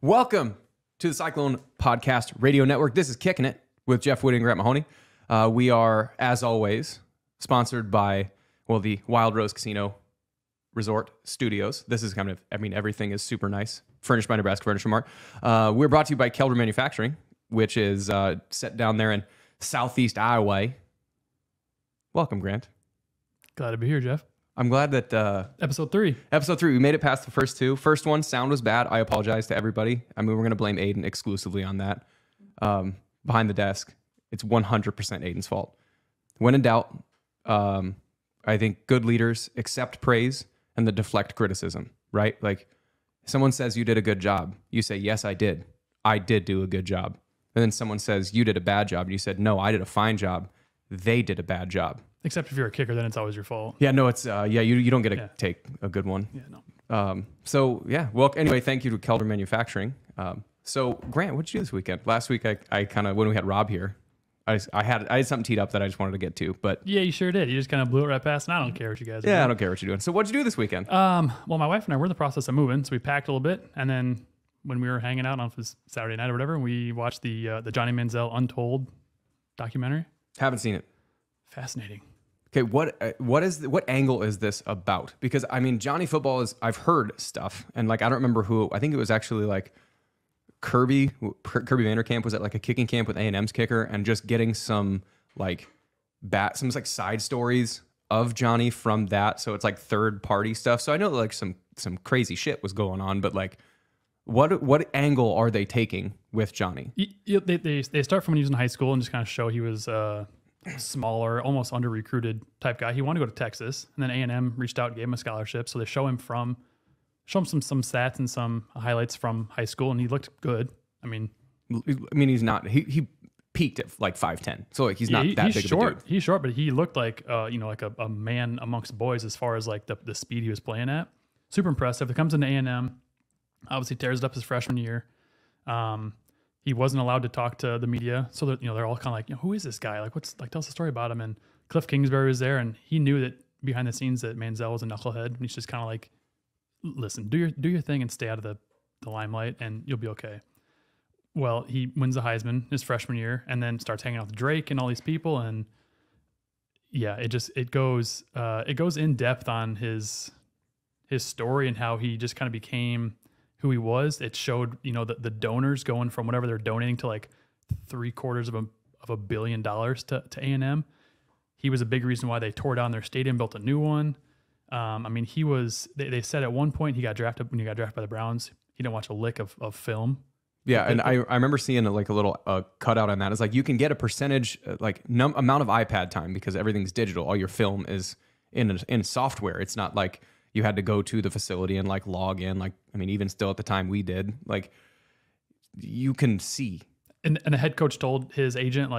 Welcome to the Cyclone Podcast Radio Network. This is Kickin It with Jeff, Woody and Grant Mahoney. We are, as always, sponsored by, the Wild Rose Casino Resort Studios. This is kind of, everything is super nice. Furnished by Nebraska Furniture Mart. We're brought to you by Kelder Manufacturing, which is set down there in southeast Iowa. Welcome, Grant. Glad to be here, Jeff. I'm glad that... Episode 3. We made it past the first two. First one, sound was bad. I apologize to everybody. We're going to blame Aiden exclusively on that. Behind the desk, it's 100% Aiden's fault. When in doubt, I think good leaders accept praise and then deflect criticism, right? Like, someone says you did a good job. You say, yes, I did. I did do a good job. And then someone says you did a bad job. And you said, no, I did a fine job. They did a bad job. Except if you're a kicker, then it's always your fault. Yeah, no, it's, you don't get to take a good one. Yeah, no. Well, anyway, thank you to Kelder Manufacturing. So, Grant, what'd you do this weekend? Last week, I kind of, when we had Rob here, I had something teed up that I just wanted to get to, but... Yeah, you sure did. You just kind of blew it right past, and I don't care what you guys are doing. I don't care what you're doing. So what'd you do this weekend? Well, my wife and I were in the process of moving, so we packed a little bit, and then when we were hanging out on Saturday night or whatever, we watched the Johnny Manziel Untold documentary. Haven't seen it. Fascinating. Okay, what angle is this about? Because Johnny Football is, I've heard stuff, and I don't remember who. I think it was actually Kirby Vanderkamp was at a kicking camp with A&M's kicker, and just getting some some side stories of Johnny from that. So it's third party stuff. So I know some crazy shit was going on, but what angle are they taking with Johnny? They start from when he was in high school and just kind of show he was smaller, almost under-recruited type guy. He wanted to go to Texas, and then A&M reached out and gave him a scholarship. So they show him some stats and some highlights from high school, and he looked good. He's not. He peaked at 5'10", so he's not that big short. of a dude. He's short, but he looked like a man amongst boys as far as the speed he was playing at. Super impressive. It comes into A&M, obviously tears it up his freshman year. He wasn't allowed to talk to the media, so that they're all kind of who is this guy? Tell us a story about him. And Cliff Kingsbury was there, and he knew that behind the scenes that Manziel was a knucklehead, and he's just kind of listen, do your thing and stay out of the limelight, and you'll be okay. Well, he wins the Heisman his freshman year, and then starts hanging out with Drake and all these people, and yeah, it goes in depth on his story and how he just kind of became who he was. It showed the donors going from whatever they're donating to $750 million to A&M. He was a big reason why they tore down their stadium, built a new one. He was. They said at one point when he got drafted by the Browns, he didn't watch a lick of film. Yeah, and I remember seeing a little cutout on that. It's you can get a percentage amount of iPad time because everything's digital. All your film is in software. It's not you had to go to the facility and log in. Even still at the time we did. You can see. And a head coach told his agent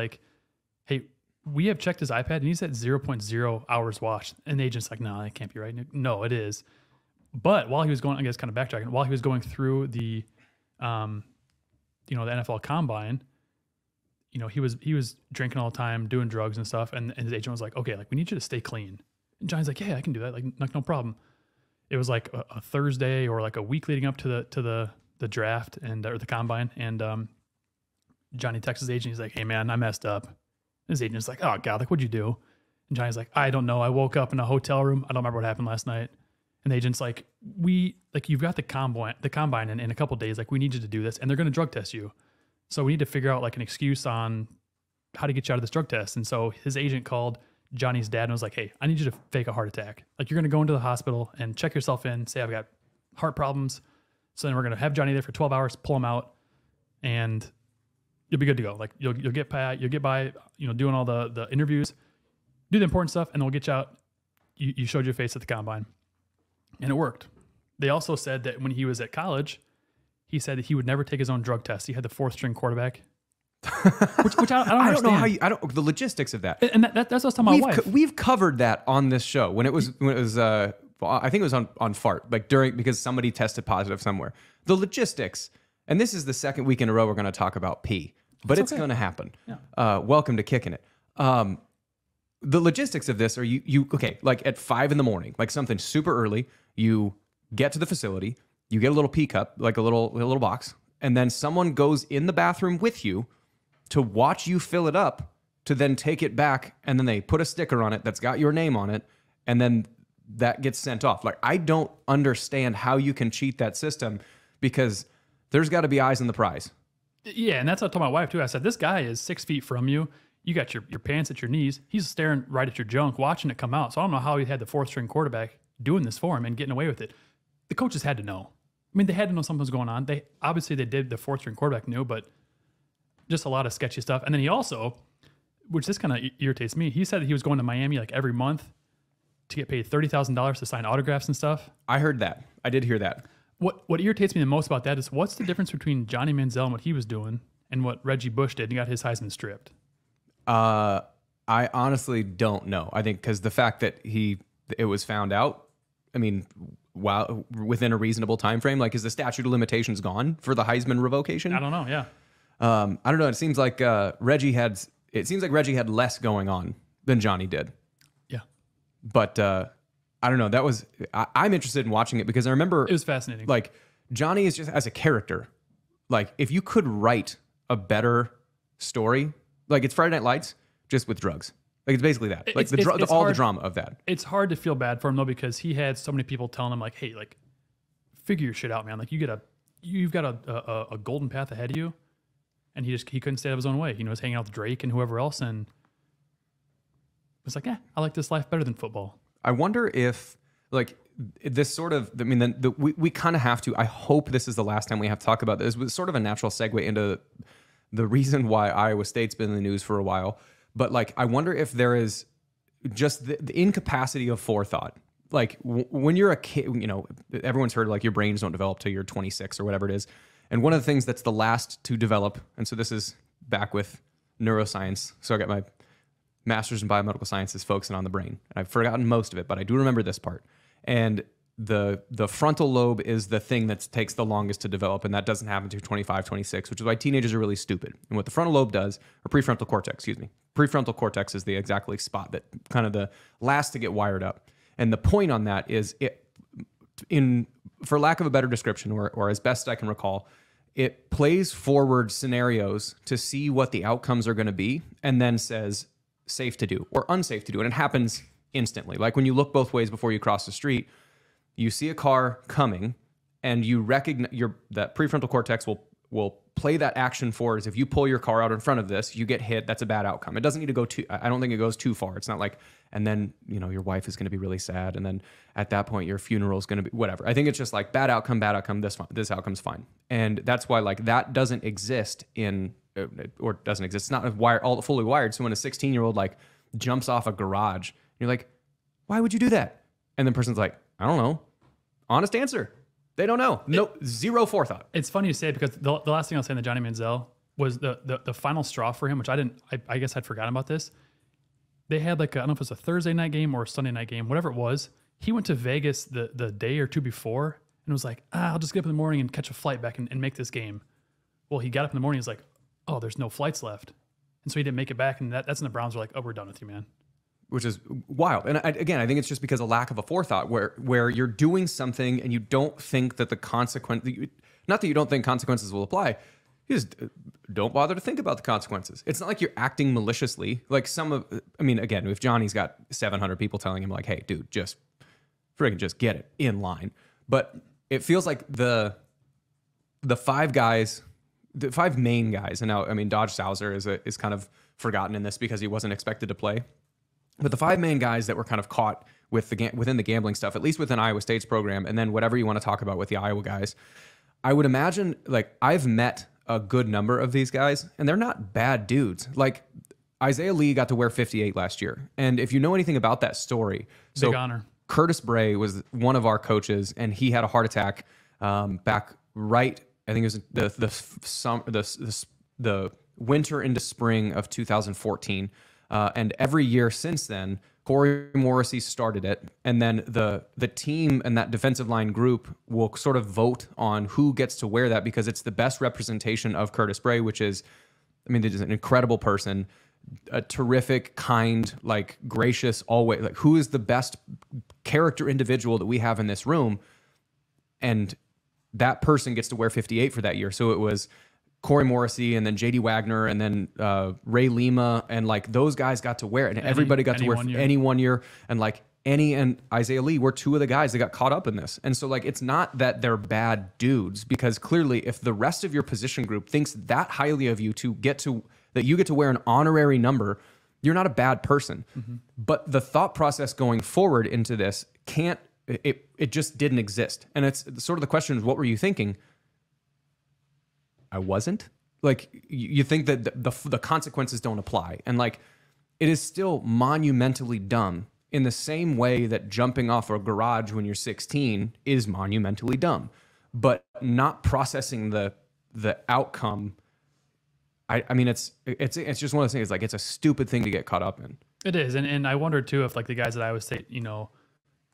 hey, we have checked his iPad and he's at 0.0 hours watched. And the agent's no, that can't be right. No, it is. But while he was going, I guess kind of backtracking, while he was going through the the NFL Combine, he was drinking all the time, doing drugs and stuff. And his agent was okay, we need you to stay clean. And Johnny's yeah, I can do that. No problem. It was a Thursday or a week leading up to the draft or the Combine. And Johnny texts his agent. He's hey man, I messed up. His agent's oh God, what'd you do? And Johnny's I don't know. I woke up in a hotel room. I don't remember what happened last night. And the agent's you've got the combine in a couple of days. We need you to do this, and they're going to drug test you. So we need to figure out an excuse on how to get you out of this drug test. And so his agent called Johnny's dad and was hey, I need you to fake a heart attack. You're going to go into the hospital and check yourself in, say I've got heart problems. So then we're going to have Johnny there for 12 hours, pull him out, and you'll be good to go. You'll get by, doing all the interviews, do the important stuff, and then we'll get you out. You showed your face at the combine. And it worked. They also said that when he was at college, he said that he would never take his own drug test. He had the fourth string quarterback, which I don't understand. I don't know how the logistics of that. And that's what I was telling my wife. We've covered that on this show when it was I think it was on Fart because somebody tested positive somewhere. The logistics, and this is the second week in a row we're going to talk about pee, but it's going to happen. Yeah. Welcome to Kickin It. The logistics of this are you okay, at 5 a.m, something super early, you get to the facility, you get a little pee cup, a little box, and then someone goes in the bathroom with you to watch you fill it up, to then take it back, and then they put a sticker on it that's got your name on it, and then that gets sent off. Like, I don't understand how you can cheat that system, because there's got to be eyes on the prize. Yeah, and that's what I told my wife too. I said, this guy is 6 feet from you. You got your pants at your knees. He's staring right at your junk, watching it come out. So I don't know how he had the fourth string quarterback doing this for him and getting away with it. The coaches had to know. I mean, they had to know something was going on. They obviously they did. The fourth string quarterback knew, but just a lot of sketchy stuff. And then he also, which this kind of irritates me, he said that he was going to Miami like every month to get paid $30,000 to sign autographs and stuff. I heard that. I did hear that. What irritates me the most about that is, what's the difference between Johnny Manziel and what he was doing and what Reggie Bush did and got his Heisman stripped? I honestly don't know. I think because the fact that it was found out, I mean, wow, within a reasonable time frame, like, is the statute of limitations gone for the Heisman revocation? I don't know. Yeah. I don't know. It seems like Reggie had less going on than Johnny did. Yeah. But I don't know. I'm interested in watching it because I remember it was fascinating. Like, Johnny is just, as a character, like, if you could write a better story, like, it's Friday Night Lights just with drugs. Like, it's basically that. Like, all the drama of that. It's hard to feel bad for him though, because he had so many people telling him like, "Hey, like, figure your shit out, man. Like, you've got a golden path ahead of you," and he couldn't stay out of his own way. You know, he was hanging out with Drake and whoever else, and was like, "Yeah, I like this life better than football." I wonder if, like, this sort of, I mean, we kind of have to, I hope this is the last time we have to talk about this. It was sort of a natural segue into the reason why Iowa State's been in the news for a while. But, like, I wonder if there is just the incapacity of forethought. Like, when you're a kid, you know, everyone's heard, like, your brains don't develop till you're 26 or whatever it is. And one of the things that's the last to develop, and so this is back with neuroscience. So I got my master's in biomedical sciences focusing on the brain. And I've forgotten most of it, but I do remember this part. And the frontal lobe is the thing that takes the longest to develop, and that doesn't happen until 25, 26, which is why teenagers are really stupid. And what the frontal lobe does, or prefrontal cortex, excuse me, prefrontal cortex is the exactly spot that kind of the last to get wired up. And the point on that is, for lack of a better description, or as best I can recall, it plays forward scenarios to see what the outcomes are going to be, and then says safe to do or unsafe to do. And it happens instantly. Like, when you look both ways before you cross the street, you see a car coming, and you recognize that prefrontal cortex will play that action forward. As if you pull your car out in front of this, you get hit. That's a bad outcome. It doesn't need to go too. I don't think it goes too far. It's not like, and then, you know, your wife is going to be really sad, and then at that point your funeral is going to be whatever. I think it's just like bad outcome. This outcome's fine, and that's why, like, that doesn't exist or doesn't exist. It's not all fully wired. So when a 16-year-old like jumps off a garage, you're like, why would you do that? And the person's like, I don't know. Honest answer. They don't know. No, zero forethought. It's funny you say it, because the last thing I'll say in the Johnny Manziel was the final straw for him, which I guess I'd forgotten about this. They had like, I don't know if it was a Thursday night game or a Sunday night game, whatever it was. He went to Vegas the day or two before and was like, I'll just get up in the morning and catch a flight back and make this game. Well, he got up in the morning. He's like, oh, there's no flights left. And so he didn't make it back. And that's when the Browns were like, oh, we're done with you, man. Which is wild. And again, I think it's just because of lack of a forethought, where you're doing something and you don't think that the consequence, not that you don't think consequences will apply, you just don't bother to think about the consequences. It's not like you're acting maliciously. Like again, if Johnny's got 700 people telling him like, hey, dude, just friggin' just get it in line. But it feels like the five main guys, and now, I mean, Dodge Sauser is kind of forgotten in this because he wasn't expected to play. But the five main guys that were kind of caught within the gambling stuff, at least within Iowa State's program, and then whatever you want to talk about with the Iowa guys, I would imagine, like, I've met a good number of these guys, and they're not bad dudes. Like, Isaiah Lee got to wear 58 last year. And if you know anything about that story, big honor. Curtis Bray was one of our coaches, and he had a heart attack back right, I think it was the winter into spring of 2014. And every year since then, Corey Morrissey started it, and then the team and that defensive line group will sort of vote on who gets to wear that, because it's the best representation of Curtis Bray, which is, I mean, he's an incredible person, a terrific, kind, like, gracious, always, like, who is the best character individual that we have in this room. And that person gets to wear 58 for that year. So it was Corey Morrissey and then JD Wagner and then Ray Lima, and like those guys got to wear it, and everybody got to wear any 1 year, and like and Isaiah Lee were two of the guys that got caught up in this. And so like it's not that they're bad dudes, because clearly if the rest of your position group thinks that highly of you that you get to wear an honorary number, you're not a bad person. But the thought process going forward into this it just didn't exist. And it's sort of the question is, what were you thinking? I wasn't. Like, you think that the consequences don't apply. And like, it is still monumentally dumb in the same way that jumping off a garage when you're 16 is monumentally dumb. But not processing the outcome, I mean, it's just one of those things. Like, it's a stupid thing to get caught up in. It is. And I wonder too, if like the guys at Iowa State, you know,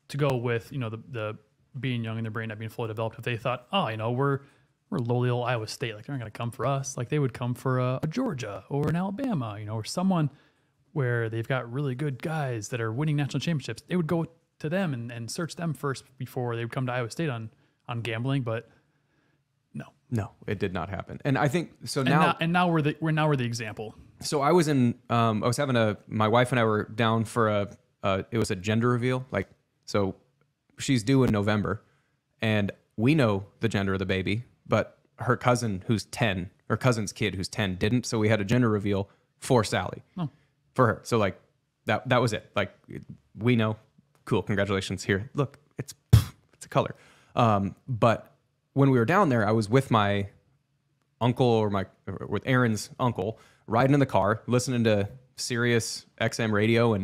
to go with, you know, the being young and their brain not being fully developed, if they thought, oh, you know, we're lowly old Iowa State, like they're not going to come for us. Like they would come for a Georgia or an Alabama, you know, or someone where they've got really good guys that are winning national championships. They would go to them and search them first before they would come to Iowa State on gambling. But no, it did not happen. And I think so now. And now we're the example. So I was in. I was having my wife and I were down for it was a gender reveal. Like, so she's due in November, and we know the gender of the baby, but her cousin who's 10, her cousin's kid who's 10 didn't. So we had a gender reveal for Sally, for her. So like that was it. Like, we know, cool, congratulations. Here, look, it's a color. But when we were down there, I was with my uncle or with Aaron's uncle, riding in the car, listening to Sirius XM radio,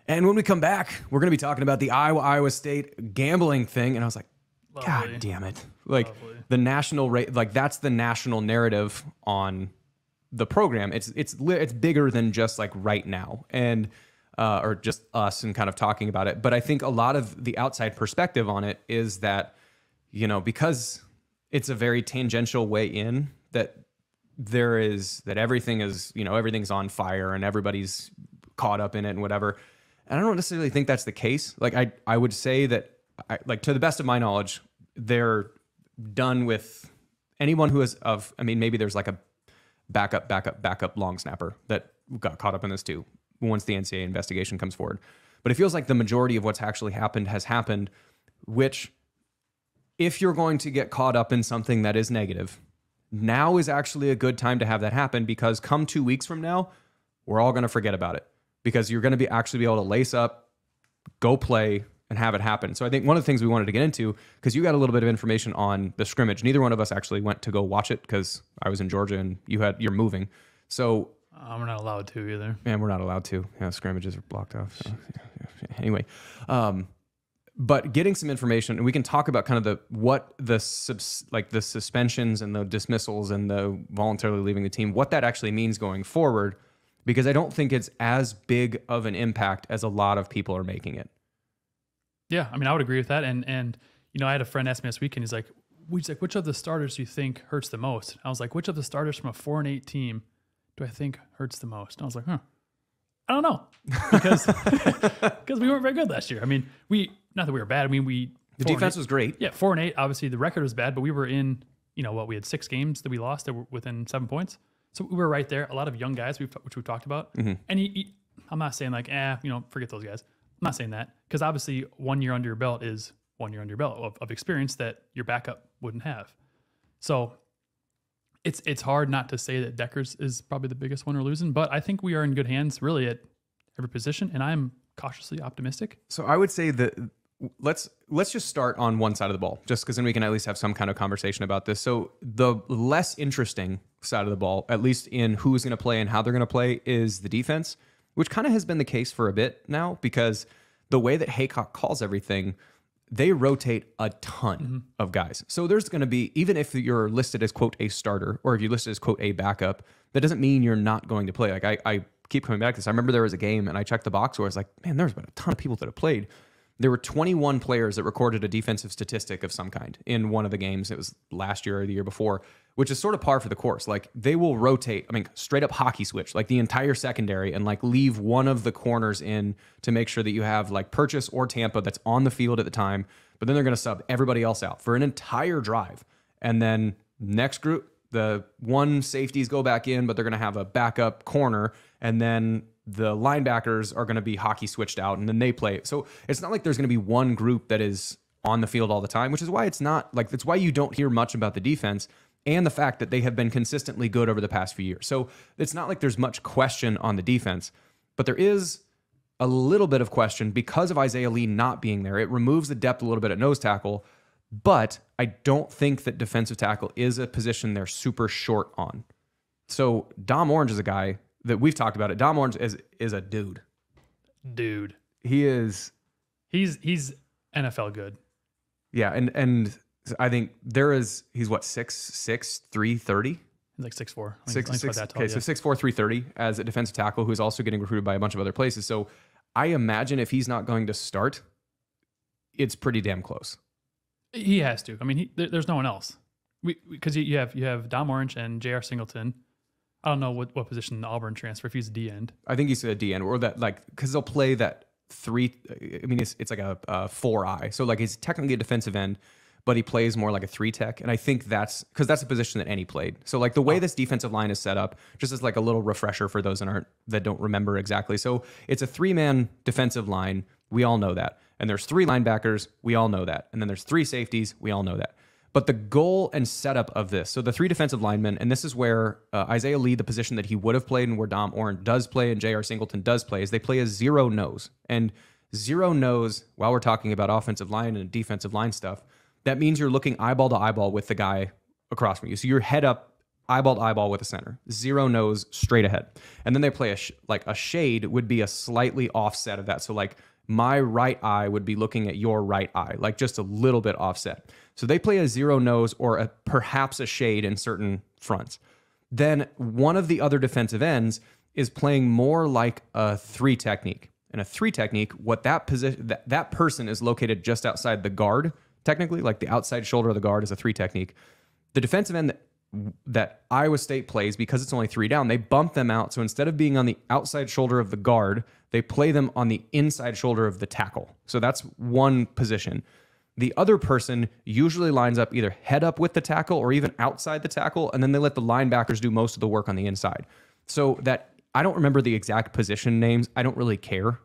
and when we come back, we're going to be talking about the Iowa State gambling thing. And I was like, God damn it. Like, the national rate, like that's the national narrative on the program. It's bigger than just like right now and or just us and kind of talking about it. But I think a lot of the outside perspective on it is that, you know, because it's a very tangential way in, that everything is, you know, everything's on fire and everybody's caught up in it and whatever. And I don't necessarily think that's the case. Like, I would say that, like, to the best of my knowledge, they're done with anyone who is maybe there's like a backup long snapper that got caught up in this too, once the NCAA investigation comes forward. But it feels like the majority of what's actually happened has happened, which, if you're going to get caught up in something that is negative, now is actually a good time to have that happen, because come 2 weeks from now, we're all going to forget about it, because you're going to actually be able to lace up, go play, and have it happen. So I think one of the things we wanted to get into, because you got a little bit of information on the scrimmage. Neither one of us actually went to go watch it because I was in Georgia and you're moving. So we're not allowed to either. And we're not allowed to. Yeah, scrimmages are blocked off. So, yeah. Anyway, but getting some information, and we can talk about kind of the suspensions and the dismissals and the voluntarily leaving the team, what that actually means going forward, because I don't think it's as big of an impact as a lot of people are making it. Yeah, I mean, I would agree with that. And you know, I had a friend ask me this weekend, he's like, which of the starters do you think hurts the most? I was like, which of the starters from a 4-8 team do I think hurts the most? And I was like, I don't know. Because we weren't very good last year. I mean, not that we were bad. I mean, the defense was great. Yeah, 4-8. Obviously, the record was bad, but we were in, you know, we had 6 games that we lost that were within 7 points. So we were right there. A lot of young guys, which we've talked about. Mm-hmm. And I'm not saying like, you know, forget those guys. I'm not saying that, because obviously 1 year under your belt is 1 year under your belt of experience that your backup wouldn't have. So it's hard not to say that Deckers is probably the biggest one we're losing, but I think we are in good hands really at every position, and I'm cautiously optimistic. So I would say that let's just start on one side of the ball, just because then we can at least have some kind of conversation about this. So the less interesting side of the ball, at least in who's going to play and how they're going to play, is the defense, which kind of has been the case for a bit now, because the way that Haycock calls everything, they rotate a ton of guys. So there's going to be, even if you're listed as, quote, a starter, or if you're listed as, quote, a backup, that doesn't mean you're not going to play. Like, I keep coming back to this. I remember there was a game, and I checked the box score. I was like, man, there's been a ton of people that have played. There were 21 players that recorded a defensive statistic of some kind in one of the games. It was last year or the year before, which is sort of par for the course. Like, they will rotate, I mean, straight up hockey switch, like the entire secondary, and like leave one of the corners in to make sure that you have like Purchase or Tampa that's on the field at the time. but then they're going to sub everybody else out for an entire drive. And then next group, the one safeties go back in, but they're going to have a backup corner. And then the linebackers are going to be hockey switched out, and then they play. So it's not like there's going to be one group that is on the field all the time, which is why it's not like, that's why you don't hear much about the defense and the fact that they have been consistently good over the past few years. So it's not like there's much question on the defense, but there is a little bit of question because of Isaiah Lee not being there. It removes the depth a little bit at nose tackle, but I don't think that defensive tackle is a position they're super short on. So Dom Orange is a guy that we've talked about it. Dom Orange is a dude. Dude. He is. He's NFL good. Yeah, and I think he's what, 6'6", 330? He's like 6'4". Okay, so 6'4", 330 as a defensive tackle who's also getting recruited by a bunch of other places. So I imagine if he's not going to start, it's pretty damn close. He has to. I mean, there's no one else. Because you have Dom Orange and J.R. Singleton. I don't know what position the Auburn transfer, if he's a D end. I think he's a D end, or that, like, because they'll play that 3. I mean, it's like a 4-eye. So like he's technically a defensive end, but he plays more like a 3 tech. And I think that's because that's a position that any played. So like the way this defensive line is set up, just as like a little refresher for those that don't remember exactly. So it's a 3-man defensive line. We all know that. And there's 3 linebackers. We all know that. And then there's 3 safeties. We all know that. But the goal and setup of this, so the 3 defensive linemen, and this is where Isaiah Lee, the position that he would have played and where Dom Orange does play and J.R. Singleton does play, is they play a 0 nose. And 0 nose, while we're talking about offensive line and defensive line stuff, that means you're looking eyeball to eyeball with the guy across from you. So you're head up, eyeball to eyeball with the center. 0 nose, straight ahead. And then they play a shade would be a slightly offset of that. So like my right eye would be looking at your right eye, like just a little bit offset. So they play a 0 nose or perhaps a shade in certain fronts. Then one of the other defensive ends is playing more like a 3 technique. And a 3 technique, what that position, that person is located just outside the guard, technically, like the outside shoulder of the guard is a 3 technique. The defensive end that Iowa State plays, because it's only 3 down, they bump them out. So instead of being on the outside shoulder of the guard, they play them on the inside shoulder of the tackle. So that's one position. The other person usually lines up either head up with the tackle or even outside the tackle, and then they let the linebackers do most of the work on the inside. So that, I don't remember the exact position names. I don't really care.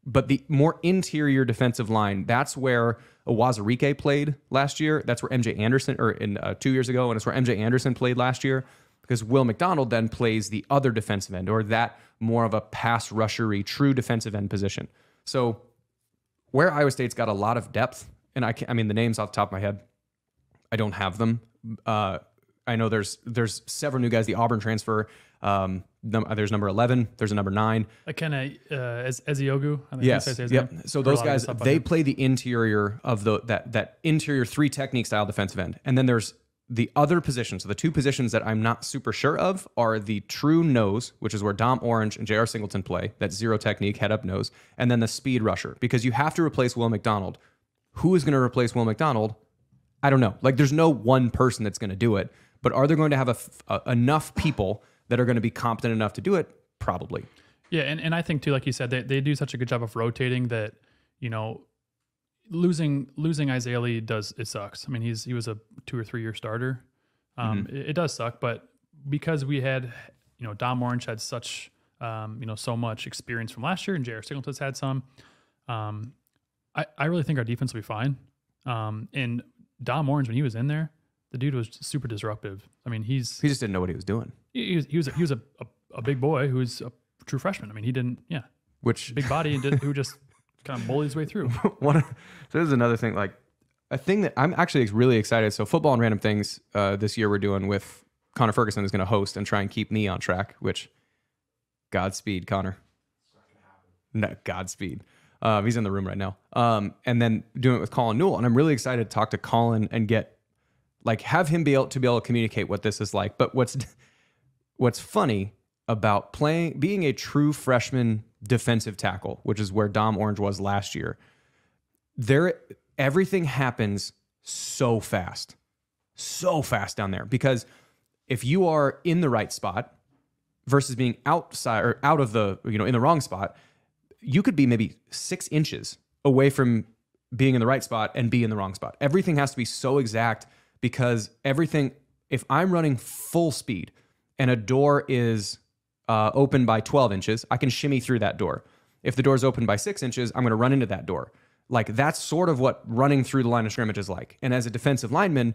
But the more interior defensive line, that's where Owazarike played last year. That's where MJ Anderson, or in 2 years ago, and it's where MJ Anderson played last year, because Will McDonald then plays the other defensive end, or that more of a pass rushery, true defensive end position. So where Iowa State's got a lot of depth, and I mean the names off the top of my head, I don't have them. I know there's several new guys. The Auburn transfer, there's number 11, there's a number 9. Eziogu. Yep. So those guys, they play the interior of that interior 3 technique style defensive end. And then there's the other positions. So the 2 positions that I'm not super sure of are the true nose, which is where Dom Orange and J.R. Singleton play, that 0 technique, head up nose, and then the speed rusher, because you have to replace Will McDonald. Who is going to replace Will McDonald? I don't know. Like, there's no one person that's going to do it, but are they going to have enough people that are going to be competent enough to do it? Probably. Yeah, and I think too, like you said, they do such a good job of rotating that, you know, losing Isaiah Lee it sucks. I mean, he was a 2 or 3 year starter. It does suck, but because we had, you know, Dom Orange had such, so much experience from last year, and J.R. Singleton's had some. I really think our defense will be fine. And Dom Orange, when he was in there, the dude was super disruptive. I mean, he just didn't know what he was doing. He was a big boy who's a true freshman. I mean, he didn't, which big body and who just kind of bullied his way through. So this is another thing, like a thing that I'm actually really excited. So football and random things this year we're doing with Connor Ferguson is going to host and try and keep me on track. Which, Godspeed, Connor. No, Godspeed. He's in the room right now. And then doing it with Colin Newell. And I'm really excited to talk to Colin and have him be able to communicate what this is like. But what's funny about being a true freshman defensive tackle, which is where Dom Orange was last year, everything happens so fast down there. Because if you are in the right spot versus being outside or out of the, in the wrong spot, you could be maybe 6 inches away from being in the right spot and be in the wrong spot. Everything has to be so exact because if I'm running full speed and a door is open by 12 inches, I can shimmy through that door. If the door is open by 6 inches, I'm going to run into that door. Like that's sort of what running through the line of scrimmage is like. And as a defensive lineman,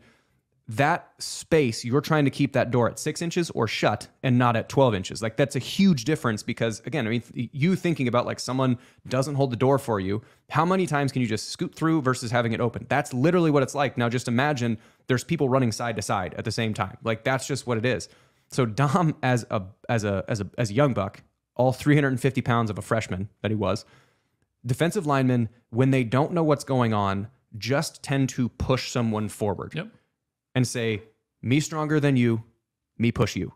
that space, you're trying to keep that door at 6 inches or shut and not at 12 inches. Like that's a huge difference because again, I mean, you thinking about like someone doesn't hold the door for you. How many times can you just scoot through versus having it open? That's literally what it's like. Now just imagine there's people running side to side at the same time. Like that's just what it is. So Dom as a young buck, all 350 pounds of a freshman that he was, defensive linemen, when they don't know what's going on, just tend to push someone forward. Yep. And say, me stronger than you, me push you.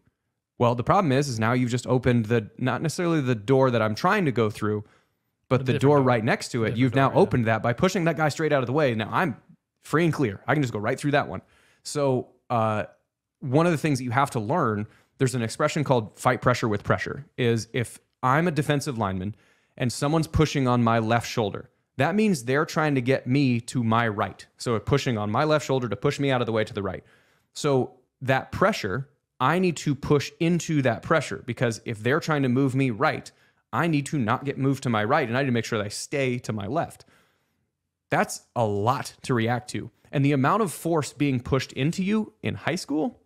Well, the problem is now you've just opened not necessarily the door that I'm trying to go through, but the door right next to it. You've now opened that by pushing that guy straight out of the way. Now I'm free and clear. I can just go right through that one. So one of the things that you have to learn, there's an expression called fight pressure with pressure, is if I'm a defensive lineman and someone's pushing on my left shoulder, that means they're trying to get me to my right. So pushing on my left shoulder to push me out of the way to the right. So that pressure, I need to push into that pressure because if they're trying to move me right, I need to not get moved to my right and I need to make sure that I stay to my left. That's a lot to react to. And the amount of force being pushed into you in high school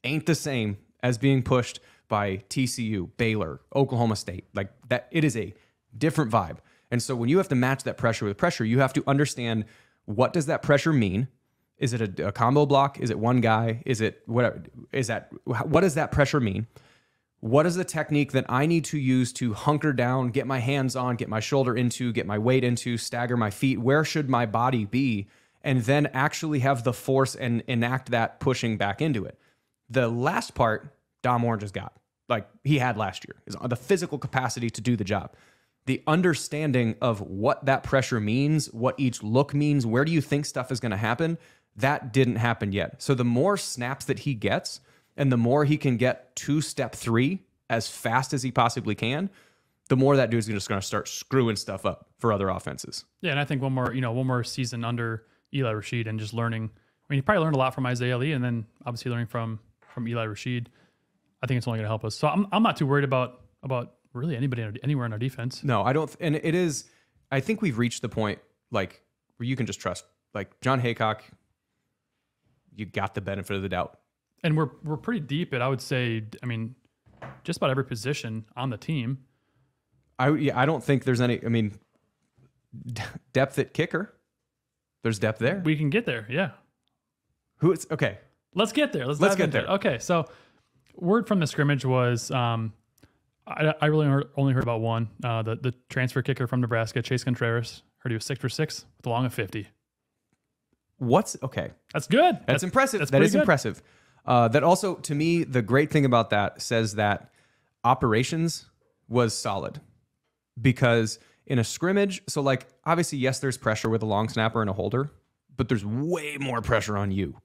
ain't the same as being pushed by TCU, Baylor, Oklahoma State. Like that, it is a different vibe. And so when you have to match that pressure with pressure, you have to understand what does that pressure mean? Is it a combo block? Is it one guy? Is it whatever? What does that pressure mean? What is the technique that I need to use to hunker down, get my hands on, get my shoulder into, get my weight into, stagger my feet? Where should my body be? And then actually have the force and enact that pushing back into it. The last part, Dom Orange has got, like he had last year, is the physical capacity to do the job. The understanding of what that pressure means, what each look means, where do you think stuff is going to happen, that didn't happen yet. So the more snaps that he gets and the more he can get to step 3 as fast as he possibly can, the more that dude's just going to start screwing stuff up for other offenses. Yeah, and I think one more season under Eli Rashid and just learning. I mean, he probably learned a lot from Isaiah Lee and then obviously learning from Eli Rashid. I think it's only going to help us. So I'm not too worried about really anybody anywhere in our defense. No, I don't. And it is, I think we've reached the point like where you can just trust, like John Haycock, you got the benefit of the doubt. And we're pretty deep at, I would say, I mean, just about every position on the team. I don't think there's any, I mean, depth at kicker. There's depth there. We can get there. Yeah. Okay. Let's get there. Let's get there. Okay. So word from the scrimmage was, I really only heard about one. The transfer kicker from Nebraska, Chase Contreras. Heard he was 6 for 6 with a long of 50. Okay? That's good. That's impressive. That is impressive. That also, to me, the great thing about that says that operations was solid because in a scrimmage, so like obviously, yes, there's pressure with a long snapper and a holder, but there's way more pressure on you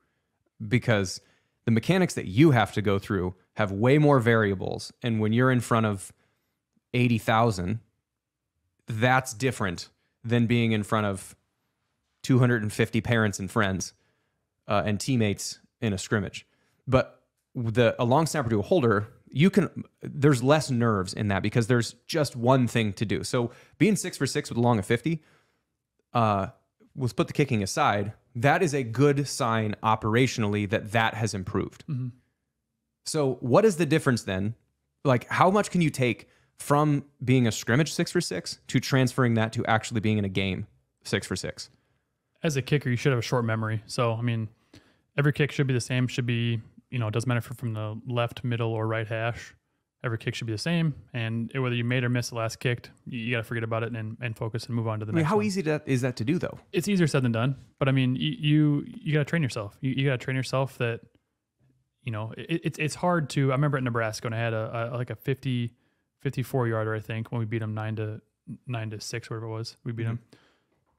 because the mechanics that you have to go through have way more variables. And when you're in front of 80,000, that's different than being in front of 250 parents and friends and teammates in a scrimmage. But a long snapper to a holder, there's less nerves in that because there's just one thing to do. So being 6 for 6 with a long of 50, let's put the kicking aside, that is a good sign operationally that has improved. Mm-hmm. So what is the difference then? Like how much can you take from being a scrimmage 6 for 6 to transferring that to actually being in a game 6 for 6? As a kicker, you should have a short memory. So, I mean, every kick should be the same, should be, it doesn't matter if you're from the left, middle, or right hash. Every kick should be the same. And whether you made or missed the last kick, you got to forget about it and focus and move on to the next one. How easy is that to do, though? It's easier said than done. But, I mean, you got to train yourself. You got to train yourself that, it's hard to. I remember at Nebraska when I had a 54-yarder, I think, when we beat them 9-6, whatever it was. We beat them.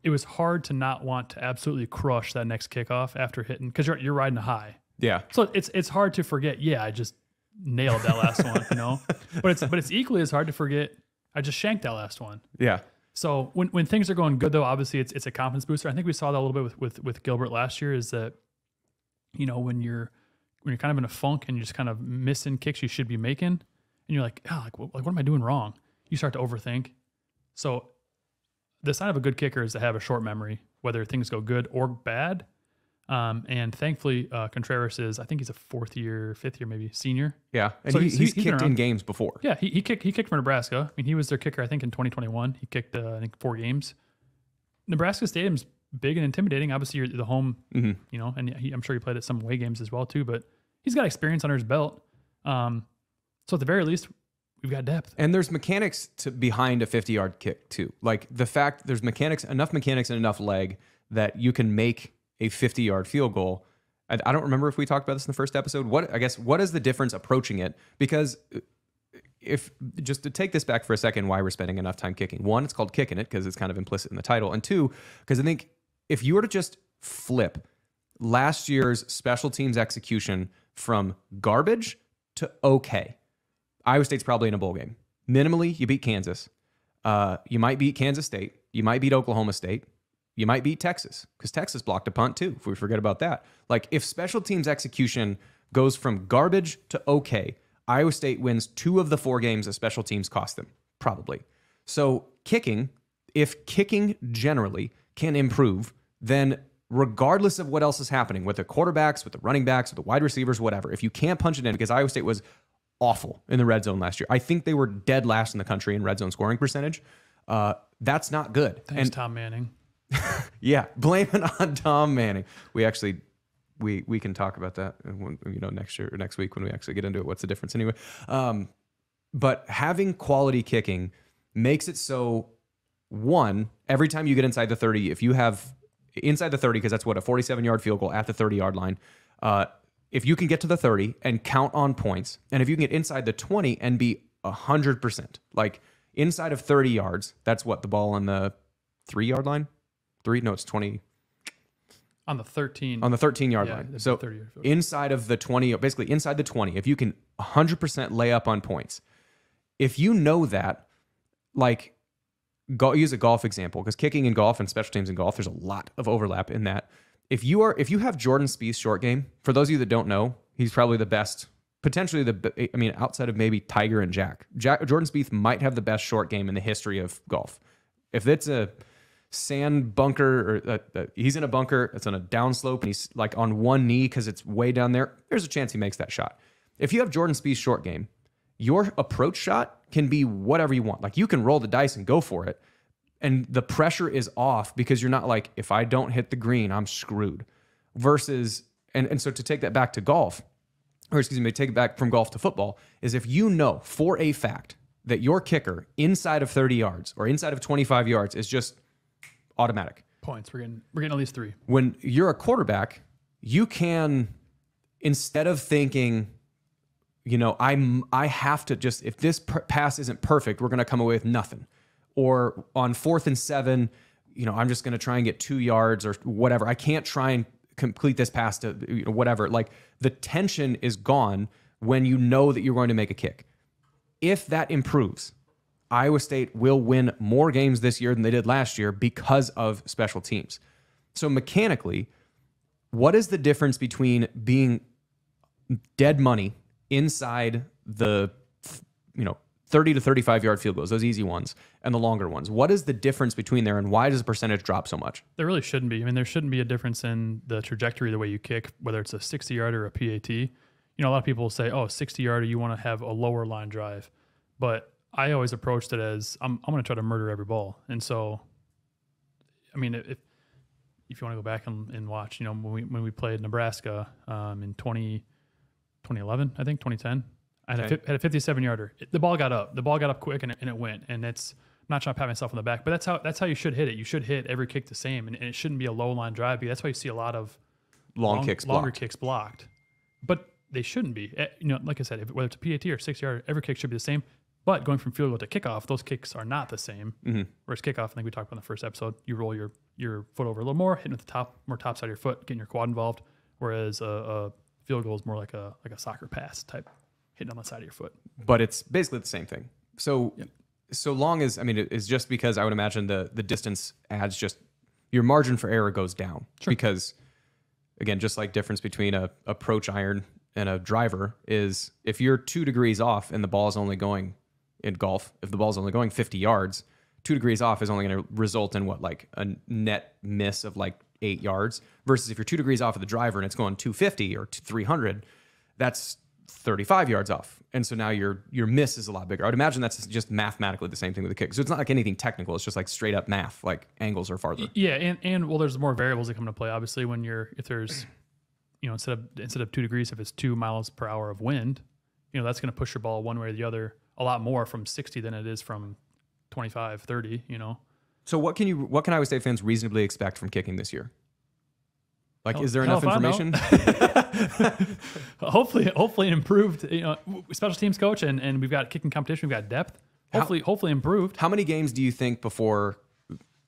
It was hard to not want to absolutely crush that next kickoff after hitting because you're riding a high. Yeah. So it's hard to forget. Yeah, I just nailed that last one, But it's equally as hard to forget. I just shanked that last one. Yeah. So when things are going good, though, obviously it's a confidence booster. I think we saw that a little bit with Gilbert last year. Is that, when you're kind of in a funk and you're just kind of missing kicks you should be making, and you're like, what am I doing wrong? You start to overthink. So the sign of a good kicker is to have a short memory, whether things go good or bad. And thankfully, Contreras I think he's a fifth year maybe senior. Yeah, and So he's kicked in games before. Yeah, he kicked for Nebraska. I mean, he was their kicker, I think, in 2021. He kicked, I think, 4 games. Nebraska Stadium's big and intimidating. Obviously, you're the home, and I'm sure he played at some away games as well, too. But he's got experience under his belt. So at the very least, we've got depth. And there's mechanics behind a 50-yard kick, too. Like the fact there's enough mechanics and enough leg that you can make a 50-yard field goal. I don't remember if we talked about this in the first episode. What is the difference approaching it? Because if just to take this back for a second, why we're spending enough time kicking. 1, it's called Kickin' It because it's kind of implicit in the title. And 2, because I think if you were to just flip last year's special teams execution from garbage to okay, Iowa State's probably in a bowl game. Minimally, you beat Kansas. You might beat Kansas State. You might beat Oklahoma State. You might beat Texas because Texas blocked a punt too, if we forget about that. Like if special teams execution goes from garbage to okay, Iowa State wins 2 of the 4 games that special teams cost them, probably. So if kicking generally can improve, then regardless of what else is happening with the quarterbacks, with the running backs, with the wide receivers, whatever, if you can't punch it in, because Iowa State was awful in the red zone last year. I think they were dead last in the country in red zone scoring percentage. That's not good. Thanks, Tom Manning. Yeah, blame it on Tom Manning. We actually we can talk about that next week when we actually get into it. What's the difference anyway? But having quality kicking makes it so, one, every time you get inside the 30, if you have inside the 30, because that's what a 47-yard field goal at the 30-yard line. If you can get to the 30 and count on points, and if you can get inside the 20 and be 100%, like inside of 30 yards, that's what the ball on the 3-yard line. It's 20 on the 13 13-yard line. So inside of the 20, basically inside the 20, if you can 100% lay up on points, if you know that, like use a golf example, because kicking in golf and special teams in golf, there's a lot of overlap in that. If you have Jordan Spieth's short game, for those of you that don't know, he's probably the best, potentially outside of maybe Tiger and Jack. Jordan Spieth might have the best short game in the history of golf. If it's a sand bunker or he's in a bunker, it's on a downslope and he's like on one knee because it's way down there's a chance he makes that shot. If you have Jordan Spieth's short game, your approach shot can be whatever you want. Like you can roll the dice and go for it, and the pressure is off because you're not like, if I don't hit the green, I'm screwed. Versus and so to take that back to golf, or excuse me, take it back from golf to football, is if you know for a fact that your kicker inside of 30 yards or inside of 25 yards is just automatic points. We're getting at least 3. When you're a quarterback, you can, instead of thinking, I have to just, if this pass isn't perfect, we're going to come away with nothing. Or on 4th and 7, I'm just going to try and get 2 yards or whatever. I can't try and complete this pass to whatever. Like the tension is gone when you know that you're going to make a kick. If that improves, Iowa State will win more games this year than they did last year because of special teams. So mechanically, what is the difference between being dead money inside the 30 to 35-yard field goals, those easy ones, and the longer ones? What is the difference between there, and why does the percentage drop so much? There really shouldn't be. I mean, there shouldn't be a difference in the trajectory of the way you kick, whether it's a 60-yarder or a PAT. A lot of people will say, 60-yarder, you want to have a lower line drive. But I always approached it as I'm going to try to murder every ball. And so, I mean, if you want to go back and watch, when we played Nebraska in 2011, I think 2010, I had a 57-yarder. The ball got up quick and it went. And I'm not trying to pat myself on the back, but that's how you should hit it. You should hit every kick the same, and it shouldn't be a low line drive. Because that's why you see a lot of longer kicks blocked. But they shouldn't be. Like I said, whether it's a PAT or 60-yarder, every kick should be the same. But going from field goal to kickoff, those kicks are not the same. Mm-hmm. Whereas kickoff, I think we talked about in the first episode, you roll your foot over a little more, hitting with the top side of your foot, getting your quad involved. Whereas a field goal is more like a soccer pass type, hitting on the side of your foot. But it's basically the same thing. So so long as, I mean, it's just because I would imagine the distance adds just, your margin for error goes down. Sure. Because, again, just like difference between a approach iron and a driver is if you're 2 degrees off and the ball is only going in golf, if the ball is only going 50 yards, 2 degrees off is only going to result in what, like a net miss of like 8 yards, versus if you're 2 degrees off of the driver and it's going 250 or 300, that's 35 yards off. And so now your miss is a lot bigger. I would imagine that's just mathematically the same thing with the kick. So it's not like anything technical. It's just like straight up math, like angles are farther. Yeah. And well, there's more variables that come into play. Obviously, when if there's, instead of 2 degrees, if it's 2 miles per hour of wind, that's going to push your ball one way or the other a lot more from 60 than it is from 25, 30, So what can Iowa State fans reasonably expect from kicking this year? Like, is there enough information? hopefully improved, special teams coach, and we've got kicking competition, we've got depth. Hopefully improved. How many games do you think before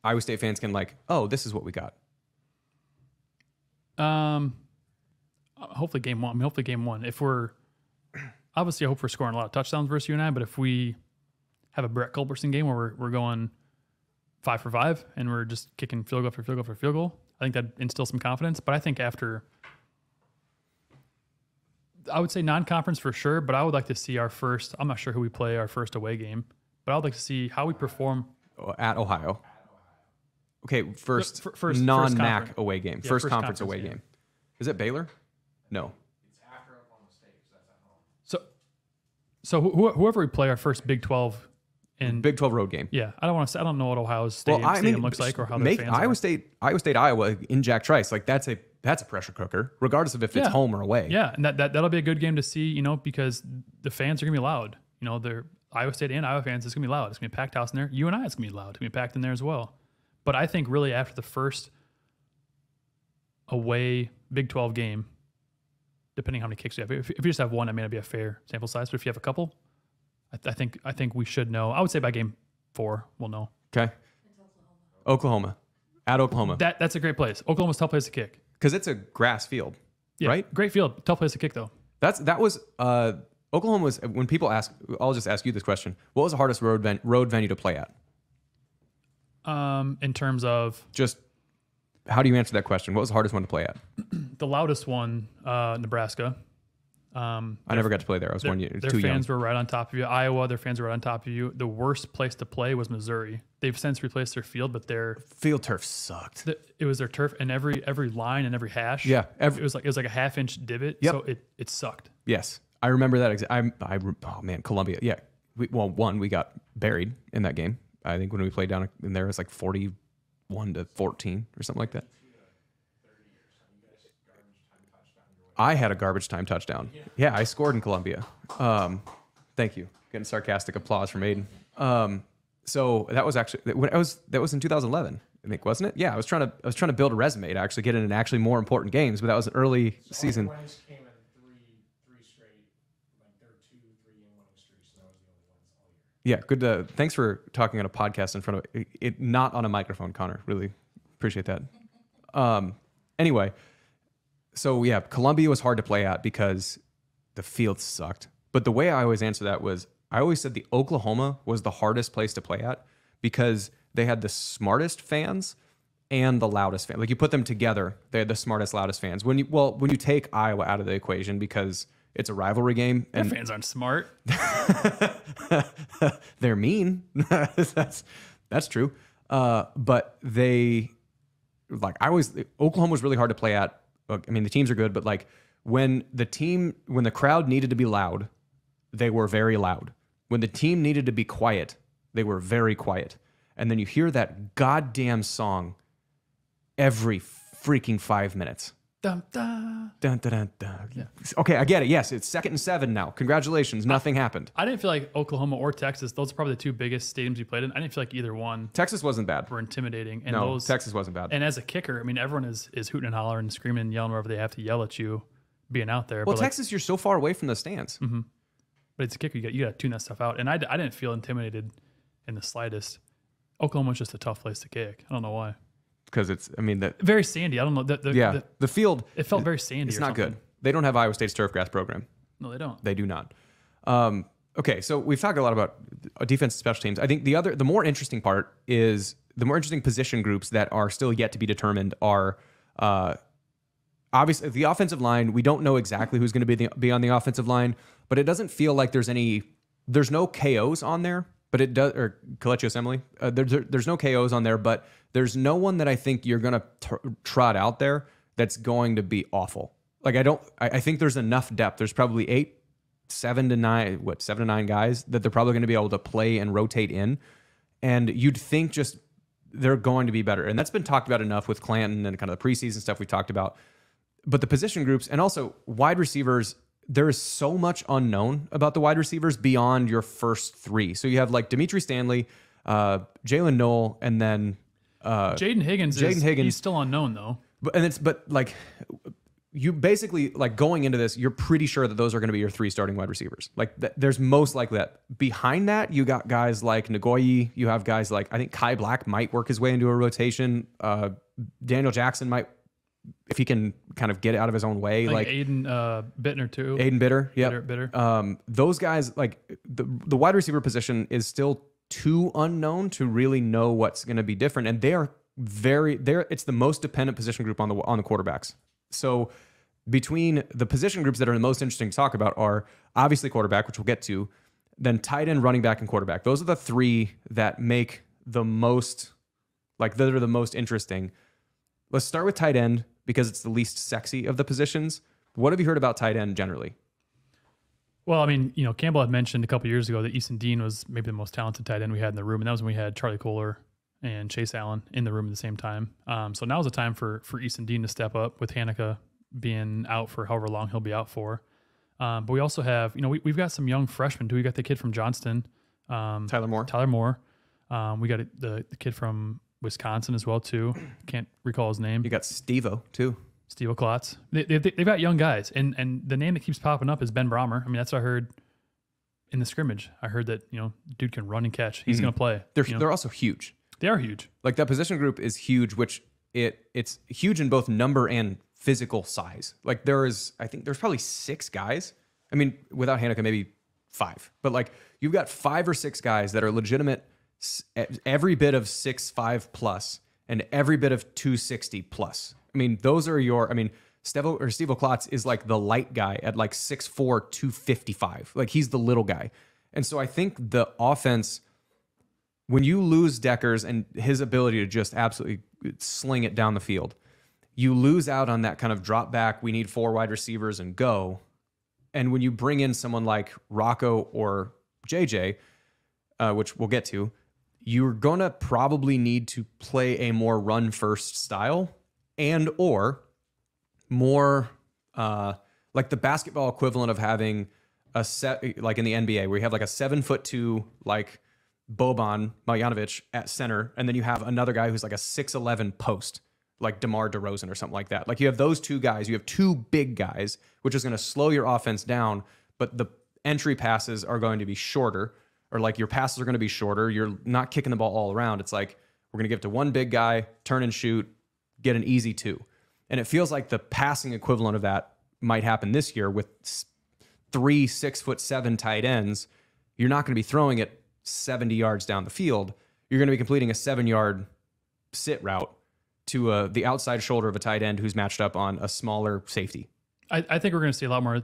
Iowa State fans can like, oh, this is what we got? Hopefully game one. Hopefully game one. If we're obviously, I hope we're scoring a lot of touchdowns versus you and I. But if we have a Brett Culberson game where we're going 5 for 5 and we're just kicking field goal for field goal for field goal, I think that instills some confidence. But I think after, I would say non-conference for sure. But I would like to see our first. I'm not sure who we play our first away game, but I would like to see how we perform at Ohio. Okay, first first non-MAC away game. Yeah, first conference away game. Is it Baylor? No. It's after Oklahoma State, so that's at home. So whoever we play our first Big 12 in Big 12 road game. Yeah, I don't know what Ohio's stadium looks like or how their fans Iowa are. State, Iowa in Jack Trice, like that's a pressure cooker, regardless of if it's home or away. Yeah, and that'll be a good game to see, because the fans are gonna be loud. They're Iowa State and Iowa fans. It's gonna be loud. It's gonna be a packed house in there. You and I, it's gonna be loud. It's gonna be packed in there as well. But I think really after the first away Big 12 game, depending how many kicks you have, if you just have one, I mean, it'd be a fair sample size. But if you have a couple, I think we should know. I would say by game 4, we'll know. Okay. Oklahoma. At Oklahoma. That's a great place. Oklahoma's a tough place to kick. Because it's a grass field, right? Great field. Tough place to kick, though. Oklahoma was, when people ask, I'll just ask you this question. What was the hardest road venue to play at? In terms of? Just, how do you answer that question? What was the hardest one to play at? The loudest one, Nebraska. I never got to play there. I was 1 year too young. Their fans were right on top of you. Iowa, their fans were right on top of you. The worst place to play was Missouri. They've since replaced their field, but their field turf sucked. It was their turf, and every line and every hash. Yeah, it was like a 1/2-inch divot. Yep. So it sucked. Yes, I remember that. Oh man, Columbia. Yeah, we got buried in that game. I think when we played down in there, it was like 41-14 or something like that. I had a garbage time touchdown. Yeah, I scored in Columbia. Thank you. Getting sarcastic applause from Aiden. So that was actually that was in 2011, I think, wasn't it? Yeah, I was trying to build a resume to actually get in actually more important games, but that was an early season. Wings came in three straight, like they're 2, 3 in winning streaks. So that was the only ones all year. Yeah, good. Thanks for talking on a podcast in front of it, not on a microphone, Connor. Really appreciate that. Anyway. So yeah, Columbia was hard to play at because the field sucked. But the way I always answer that was, I always said the Oklahoma was the hardest place to play at because they had the smartest fans and the loudest fans. Like you put them together, they had the smartest, loudest fans. When you take Iowa out of the equation because it's a rivalry game and their fans aren't smart. They're mean. That's true. But Oklahoma was really hard to play at. I mean, the teams are good, but like when the crowd needed to be loud, they were very loud. When the team needed to be quiet, they were very quiet. And then you hear that goddamn song every freaking 5 minutes. Dun, dun. Dun, dun, dun, dun. Yeah. Okay, I get it. Yes, it's 2nd and 7 now. Congratulations. Nothing happened. I didn't feel like Oklahoma or Texas, those are probably the 2 biggest stadiums we played in. I didn't feel like either one. Texas wasn't bad. Were intimidating. And no, Texas wasn't bad. And as a kicker, I mean, everyone is hooting and hollering and screaming and yelling wherever they have to yell at you being out there. Well, but Texas, you're so far away from the stands. Mm-hmm. But it's a kicker. You got to tune that stuff out. And I didn't feel intimidated in the slightest. Oklahoma's just a tough place to kick. I don't know why. Because very sandy. I don't know. The field. It felt very sandy. It's not good. They don't have Iowa State's turf grass program. No, they don't. They do not. Okay, so we've talked a lot about defense and special teams. I think the more interesting part is the more interesting position groups that are still yet to be determined are obviously the offensive line. We don't know exactly who's going to be on the offensive line, but it doesn't feel like there's no KOs on there, but it does, or Colechios Emily. There's no KOs on there, but there's no one that I think you're going to trot out there that's going to be awful. Like I think there's enough depth. There's probably 7 to 9 guys that they're probably going to be able to play and rotate in. And you'd think just they're going to be better. And that's been talked about enough with Clanton and kind of the preseason stuff we talked about. But the position groups and also wide receivers, there is so much unknown about the wide receivers beyond your first 3. So you have like Dimitri Stanley, Jalen Noel, and then Jaden Higgins. He's still unknown though. But like you basically, like, going into this, you're pretty sure that those are going to be your 3 starting wide receivers. Like there's most likely that. Behind that, you got guys like Nagoyi. You have guys like, I think Kai Black might work his way into a rotation. Daniel Jackson might, if he can kind of get out of his own way. Like Aiden Bittner too. Aiden Bitter. Yeah. Bitter. Those guys, like the wide receiver position is still too unknown to really know what's going to be different. And it's the most dependent position group on the quarterbacks. So between the position groups that are the most interesting to talk about are obviously quarterback, which we'll get to, then tight end, running back, and quarterback. Those are the 3 that make the most, like, that are the most interesting. Let's start with tight end because it's the least sexy of the positions. What have you heard about tight end generally? Well, I mean, Campbell had mentioned a couple years ago that Easton Dean was maybe the most talented tight end we had in the room, and that was when we had Charlie Kohler and Chase Allen in the room at the same time. So now's the time for Easton Dean to step up with Hanukkah being out for however long he'll be out for. But we also have, we've got some young freshmen too. We got the kid from Johnston, Tyler Moore. We got the kid from Wisconsin as well too. Can't recall his name. You got Steve-O too. Steve Klotz. They've got young guys, and the name that keeps popping up is Ben Brahmer. I mean, that's what I heard in the scrimmage. I heard that dude can run and catch. He's going to play. They're also huge. They are huge. Like that position group is huge, which it's huge in both number and physical size. Like I think there's probably 6 guys. I mean, without Hanukkah, maybe 5. But like you've got 5 or 6 guys that are legitimate, every bit of 6'5" plus and every bit of 260 plus. I mean, those are Steve Klotz is like the light guy at like 6'4", 255. Like he's the little guy. And so I think the offense, when you lose Deckers and his ability to just absolutely sling it down the field, you lose out on that kind of drop back, we need 4 wide receivers and go. And when you bring in someone like Rocco or JJ, which we'll get to, you're going to probably need to play a more run-first style and or more like the basketball equivalent of having a set, like in the NBA, where you have like a 7'2", like Boban Marjanovic at center, and then you have another guy who's like a 6'11" post, like DeMar DeRozan or something like that. Like you have those 2 guys, you have 2 big guys, which is going to slow your offense down, but the entry passes are going to be shorter, or like your passes are going to be shorter. You're not kicking the ball all around. It's like, we're going to give it to one big guy, turn and shoot, get an easy 2. And it feels like the passing equivalent of that might happen this year with 3 6'7" tight ends. You're not going to be throwing it 70 yards down the field. You're going to be completing a 7-yard sit route to the outside shoulder of a tight end who's matched up on a smaller safety. I think we're going to see a lot more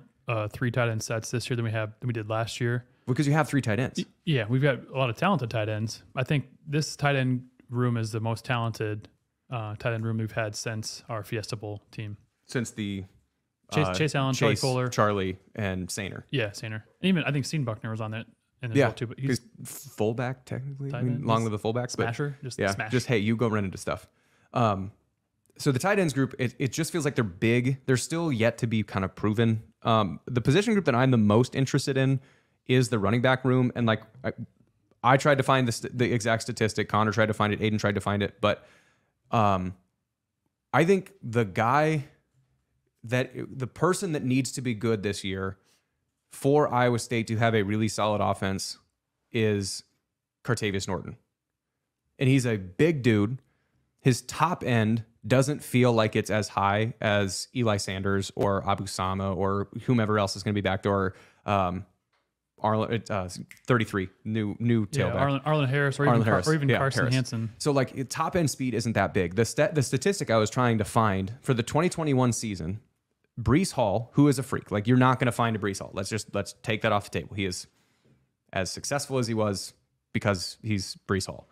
3 tight end sets this year than we did last year. Because you have 3 tight ends. Yeah, we've got a lot of talented tight ends. I think this tight end room is the most talented tight end room we've had since our Fiesta Bowl team. Since the Chase Allen, Charlie Kohler, Charlie, and Sainer. Yeah, Sainer. And even I think Steenbuckner was on that. Well too, but he's fullback technically. Long live the fullbacks. Smasher. Just hey, you go run into stuff. So the tight ends group, it just feels like they're big. They're still yet to be kind of proven. The position group that I'm the most interested in is the running back room. And like I tried to find the exact statistic. Connor tried to find it. Aiden tried to find it. But I think the person that needs to be good this year for Iowa State to have a really solid offense is Cartavius Norton. And he's a big dude. His top end doesn't feel like it's as high as Eli Sanders or Abu Sama or whomever else is going to be back there, Arlen, 33, new tailback. Arlen Harris, or even Carson Hansen. So like top end speed isn't that big. The statistic I was trying to find for the 2021 season, Breece Hall, who is a freak. Like you're not going to find a Breece Hall. Let's take that off the table. He is as successful as he was because he's Breece Hall.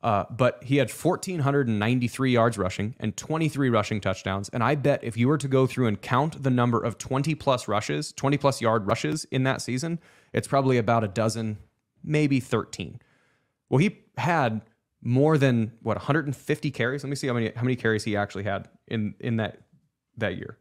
But he had 1,493 yards rushing and 23 rushing touchdowns. And I bet if you were to go through and count the number of 20+ yard rushes in that season, it's probably about a dozen, maybe 13. Well, he had more than 150 carries. Let me see how many carries he actually had in that year.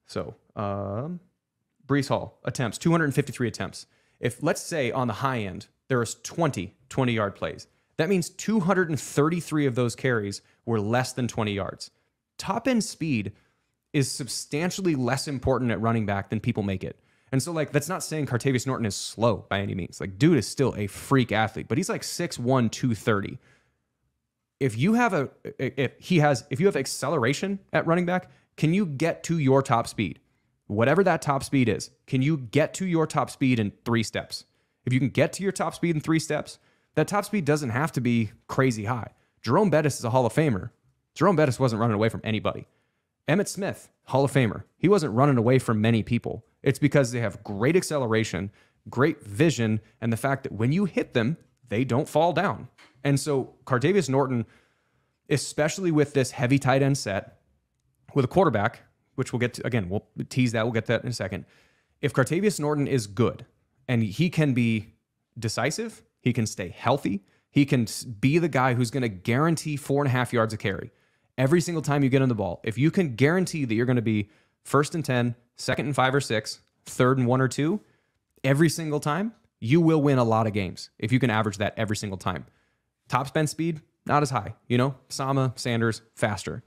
So, Breece Hall attempts, 253 attempts. If let's say on the high end, there was 20-yard plays. That means 233 of those carries were less than 20 yards. Top end speed is substantially less important at running back than people make it. And so like, that's not saying Cartavius Norton is slow by any means. Like dude is still a freak athlete, but he's like 6'1", 230. If you have acceleration at running back, can you get to your top speed? Whatever that top speed is, can you get to your top speed in 3 steps? If you can get to your top speed in 3 steps, that top speed doesn't have to be crazy high. Jerome Bettis is a Hall of Famer. Jerome Bettis wasn't running away from anybody. Emmitt Smith, Hall of Famer. He wasn't running away from many people. It's because they have great acceleration, great vision, and the fact that when you hit them, they don't fall down. And so Cartavius Norton, especially with this heavy tight end set, with a quarterback, which we'll get to, again, we'll tease that, we'll get that in a second. If Cartavius Norton is good, and he can be decisive, he can stay healthy, he can be the guy who's going to guarantee 4.5 yards a carry every single time you get him the ball. If you can guarantee that you're going to be 1st and 10, 2nd and 5 or 6, 3rd and 1 or 2, every single time, you will win a lot of games if you can average that every single time. Top spend speed, not as high. Sama, Sanders, faster.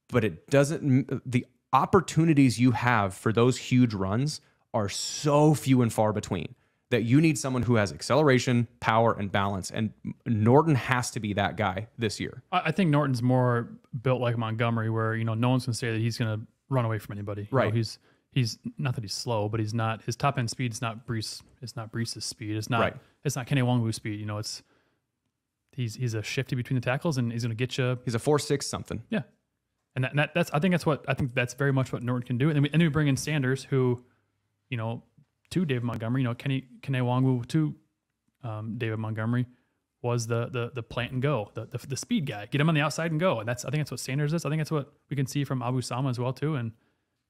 But it doesn't, the opportunities you have for those huge runs are so few and far between that you need someone who has acceleration, power, and balance. And Norton has to be that guy this year. I think Norton's more built like Montgomery, where no one's going to say that he's going to run away from anybody. Right. He's not that he's slow, but he's not. His top end speed is not Breece. It's not Breece's speed. It's not. Right. It's not Kenny Nwangwu's speed. It's he's a shifty between the tackles, and he's going to get you. He's a 4.6 something. Yeah, and that's I think that's very much what Norton can do. And then we bring in Sanders, who, to David Montgomery, Kenny Nwangwu to David Montgomery was the plant and go, the speed guy. Get him on the outside and go. And I think that's what Sanders is. I think that's what we can see from Abu Sama as well too, and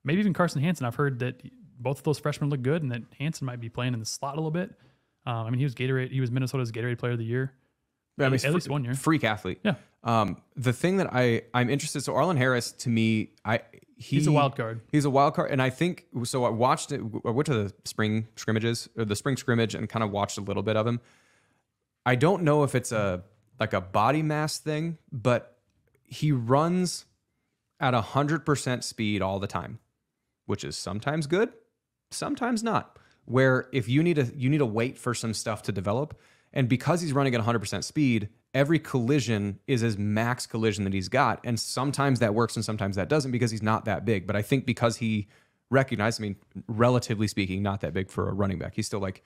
maybe even Carson Hansen. I've heard that both of those freshmen look good, and that Hansen might be playing in the slot a little bit. He was Minnesota's Gatorade Player of the Year. Yeah, at least 1 year. Freak athlete. Yeah. The thing that I'm interested. So Arlen Harris, to me, he's a wild card. He's a wild card, and I think so. I watched it. I went to the spring scrimmage and kind of watched a little bit of him. I don't know if it's a body mass thing, but he runs at 100% speed all the time, which is sometimes good, sometimes not. Where if you need to wait for some stuff to develop. And because he's running at 100% speed, every collision is his max collision that he's got. And sometimes that works and sometimes that doesn't because he's not that big. But I think because he recognized, relatively speaking, not that big for a running back. He's still like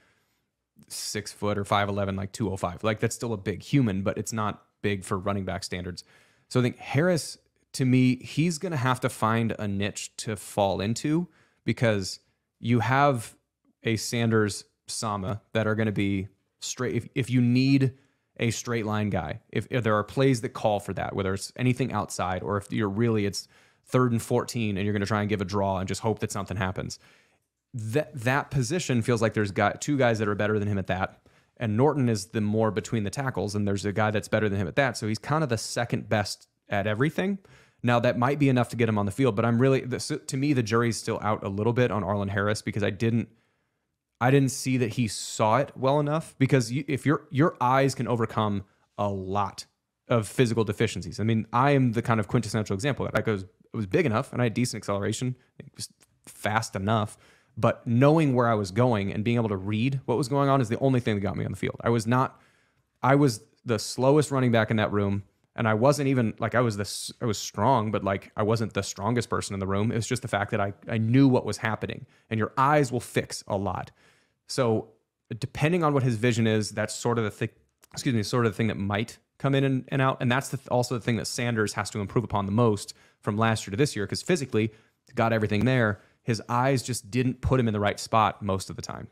6 foot or 5'11", like 205. Like that's still a big human, but it's not big for running back standards. So I think Harris, to me, he's going to have to find a niche to fall into because you have a Sanders, Sama that are going to be straight. If you need a straight line guy, if there are plays that call for that, whether it's anything outside or if it's 3rd and 14 and you're going to try and give a draw and just hope that something happens, that position feels like there's two guys that are better than him at that. And Norton is the more between the tackles, and there's a guy that's better than him at that. So he's kind of the second best at everything. Now that might be enough to get him on the field, but to me, the jury's still out a little bit on Arlen Harris because I didn't see that he saw it well enough because if your eyes can overcome a lot of physical deficiencies. I am the kind of quintessential example of that. It was big enough and I had decent acceleration. It was fast enough, but knowing where I was going and being able to read what was going on is the only thing that got me on the field. I was the slowest running back in that room. And I wasn't even I was strong, but I wasn't the strongest person in the room. It was just the fact that I knew what was happening, and your eyes will fix a lot. So depending on what his vision is, that's sort of the thing, sort of the thing that might come in and out. And that's also the thing that Sanders has to improve upon the most from last year to this year, because physically got everything there. His eyes just didn't put him in the right spot most of the time.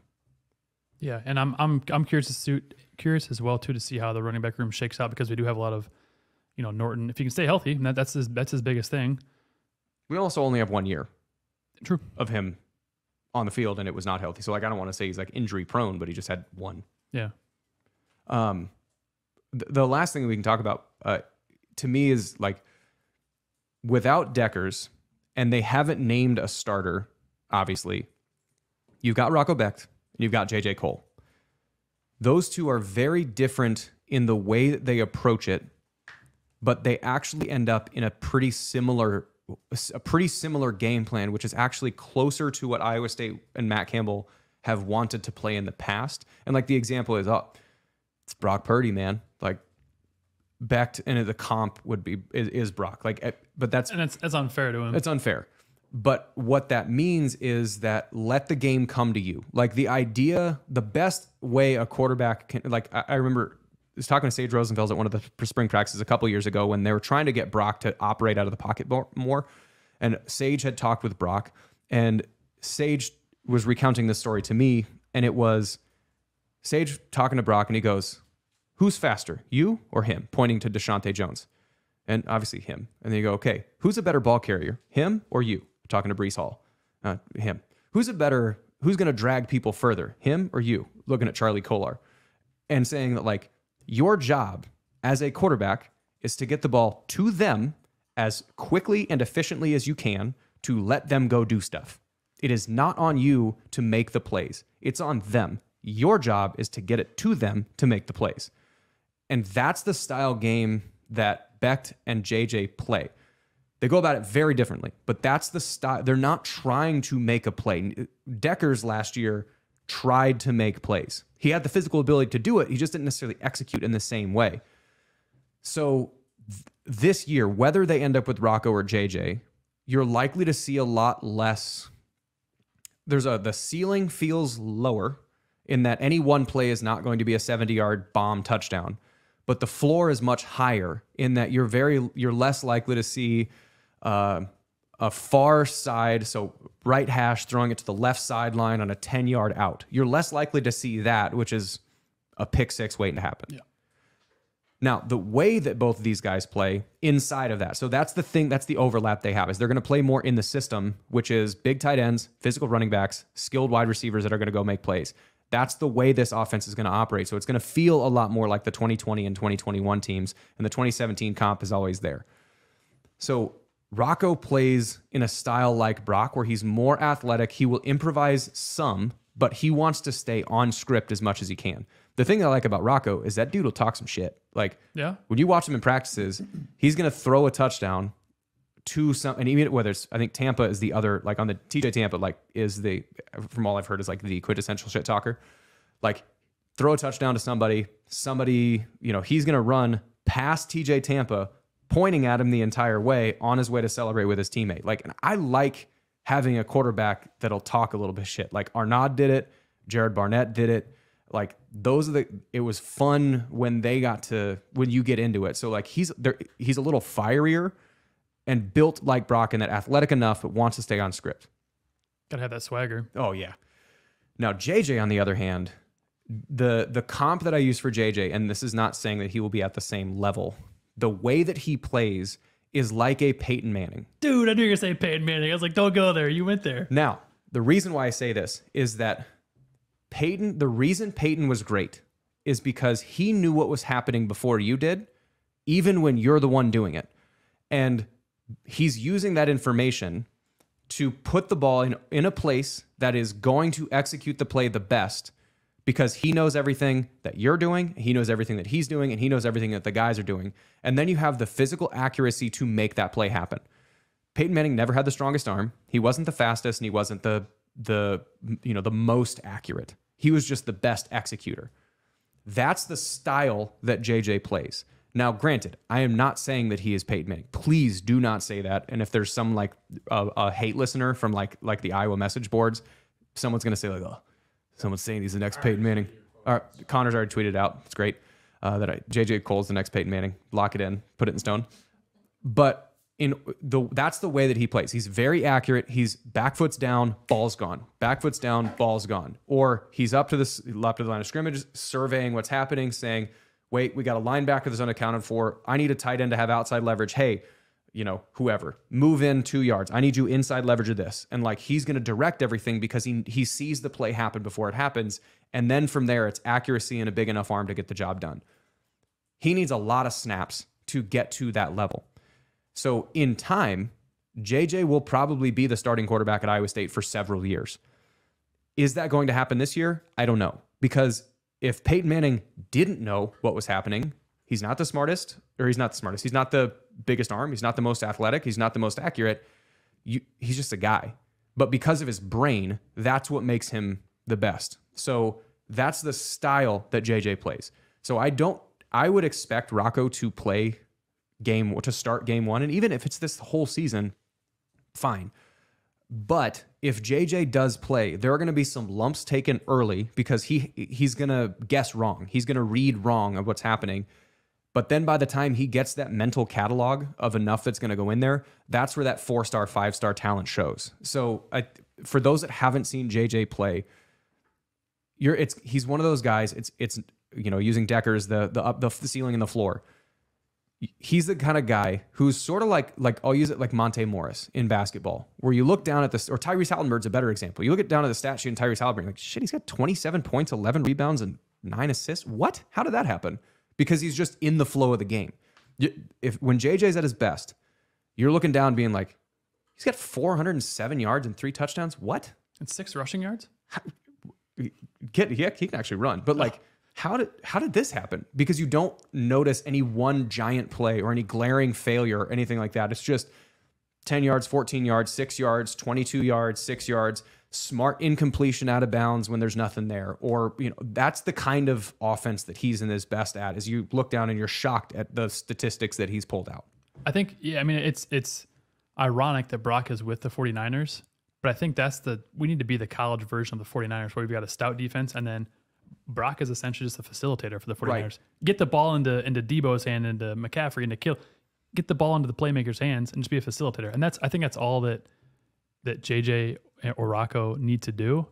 Yeah, and I'm curious as well too to see how the running back room shakes out, because we do have a lot of, Norton. If he can stay healthy, and that's his biggest thing. We also only have 1 year, true, of him on the field, and it was not healthy. So like I don't want to say he's like injury prone, but he just had one. Yeah. The last thing we can talk about to me is like without Deckers, and they haven't named a starter. Obviously, you've got Rocco Becht. You've got J.J. Cole. Those two are very different in the way that they approach it, but they actually end up in a pretty similar game plan, which is actually closer to what Iowa State and Matt Campbell have wanted to play in the past. And like the example is, it's Brock Purdy, man. Like Becht and the comp is Brock. But that's unfair to him. It's unfair. But what that means is that let the game come to you. Like the best way a quarterback can, like I remember I was talking to Sage Rosenfels at one of the spring practices a couple years ago when they were trying to get Brock to operate out of the pocket more. And Sage had talked with Brock, and Sage was recounting this story to me. And it was Sage talking to Brock, and he goes, "Who's faster, you or him?" Pointing to Deshaunte Jones. And obviously him. And then you go, "Okay, who's a better ball carrier, him or you?" Talking to Breece Hall. Him. Who's going to drag people further, him or you? Looking at Charlie Kolar. And saying that like your job as a quarterback is to get the ball to them as quickly and efficiently as you can to let them go do stuff. It is not on you to make the plays. It's on them. Your job is to get it to them to make the plays. And that's the style game that Becht and JJ play. They go about it very differently, but that's the style. They're not trying to make a play. Deckers last year tried to make plays. He had the physical ability to do it. He just didn't necessarily execute in the same way. So this year, whether they end up with Rocco or JJ, you're likely to see a lot less. The ceiling feels lower in that any one play is not going to be a 70-yard bomb touchdown, but the floor is much higher in that you're less likely to see a far side, so right hash throwing it to the left sideline on a 10-yard out. You're less likely to see that, which is a pick six waiting to happen. Yeah. Now, the way that both of these guys play inside of that, so that's the thing, that's the overlap they have, is they're going to play more in the system, which is big tight ends, physical running backs, skilled wide receivers that are going to go make plays. That's the way this offense is going to operate. So it's going to feel a lot more like the 2020 and 2021 teams, and the 2017 comp is always there. So Rocco plays in a style like Brock, where he's more athletic. He will improvise some, but he wants to stay on script as much as he can. The thing that I like about Rocco is that dude will talk some shit. Like, yeah, when you watch him in practices, he's going to throw a touchdown to some, and even whether it's, I think Tampa is the other, like on the TJ Tampa, like is the, from all I've heard, is like the quintessential shit talker. Like, throw a touchdown to somebody, he's going to run past TJ Tampa, pointing at him the entire way on his way to celebrate with his teammate. Like, and I like having a quarterback that'll talk a little bit of shit. Like Arnaud did it, Jared Barnett did it. Like it was fun when you get into it. So like he's a little fierier and built like Brock, and that athletic enough but wants to stay on script. Gotta have that swagger. Oh yeah. Now JJ, on the other hand, the comp that I use for JJ, and this is not saying that he will be at the same level, the way that he plays is like a Peyton Manning. Dude, I knew you were going to say Peyton Manning. I was like, don't go there. You went there. Now, the reason why I say this is that the reason Peyton was great is because he knew what was happening before you did, even when you're the one doing it. And he's using that information to put the ball in a place that is going to execute the play the best, because he knows everything that you're doing, he knows everything that he's doing, and he knows everything that the guys are doing. And then you have the physical accuracy to make that play happen. Peyton Manning never had the strongest arm. He wasn't the fastest, and he wasn't the most accurate. He was just the best executor. That's the style that JJ plays. Now, granted, I am not saying that he is Peyton Manning. Please do not say that. And if there's some like a hate listener from like the Iowa message boards, someone's going to say like, oh, Someone's saying he's the next Peyton Manning. All right, Connor's already tweeted out. It's great JJ Cole's the next Peyton Manning. Lock it in, put it in stone. But that's the way that he plays. He's very accurate. He's back foot's down, ball's gone. Back foot's down, ball's gone. Or he's up to the line of scrimmage, surveying what's happening, saying, wait, we got a linebacker that's unaccounted for. I need a tight end to have outside leverage. Hey, whoever, move in 2 yards. I need you inside leverage of this. And like, he's going to direct everything because he sees the play happen before it happens. And then from there, it's accuracy and a big enough arm to get the job done. He needs a lot of snaps to get to that level. So in time, JJ will probably be the starting quarterback at Iowa State for several years. Is that going to happen this year? I don't know. Because if Peyton Manning didn't know what was happening, he's not the smartest, or he's not the smartest. He's not the biggest arm. He's not the most athletic. He's not the most accurate. He's just a guy. But because of his brain, that's what makes him the best. So that's the style that JJ plays. So I would expect Rocco to start game one. And even if it's this whole season, fine. But if JJ does play, there are going to be some lumps taken early because he's going to guess wrong. He's going to read wrong of what's happening. But then by the time he gets that mental catalog of enough that's going to go in there, that's where that 4-star, 5-star talent shows. So for those that haven't seen JJ play, he's one of those guys. It's using Decker's the ceiling and the floor. He's the kind of guy who's sort of like I'll use it like Monte Morris in basketball, where you look down at this, or Tyrese Halliburton's a better example. You look down at the stat sheet in Tyrese Halliburton, like, shit, he's got 27 points, 11 rebounds, and 9 assists. What? How did that happen? Because he's just in the flow of the game. When JJ's at his best, you're looking down being like, he's got 407 yards and 3 touchdowns. What? And 6 rushing yards? He can actually run, but like, how did this happen? Because you don't notice any one giant play or any glaring failure or anything like that. It's just 10 yards, 14 yards, 6 yards, 22 yards, 6 yards, smart incompletion out of bounds when there's nothing there. Or, that's the kind of offense that he's in his best at, is you look down and you're shocked at the statistics that he's pulled out. I think, it's ironic that Brock is with the 49ers, but I think we need to be the college version of the 49ers, where we've got a stout defense, and then Brock is essentially just a facilitator for the 49ers. Right. Get the ball into Debo's hand, into McCaffrey, into Kill. Get the ball into the playmaker's hands and just be a facilitator. And I think that's all that JJ or Rocco need to do.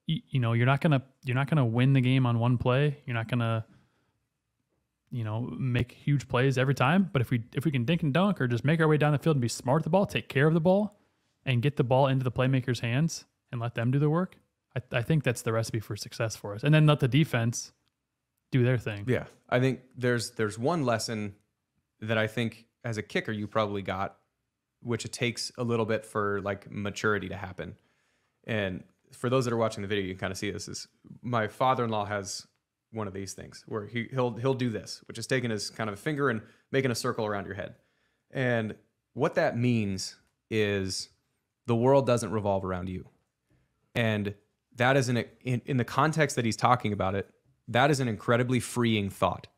You're not gonna win the game on one play. You're not gonna make huge plays every time. But if we can dink and dunk, or just make our way down the field and be smart with the ball, take care of the ball, and get the ball into the playmaker's hands and let them do the work, I think that's the recipe for success for us. And then let the defense do their thing. Yeah. I think there's one lesson that I think as a kicker you probably got, which it takes a little bit for like maturity to happen. And for those that are watching the video, you can kind of see this. Is my father-in-law has one of these things where he'll do this, which is taking his kind of finger and making a circle around your head. And what that means is the world doesn't revolve around you. And that is in the context that he's talking about it, that is an incredibly freeing thought.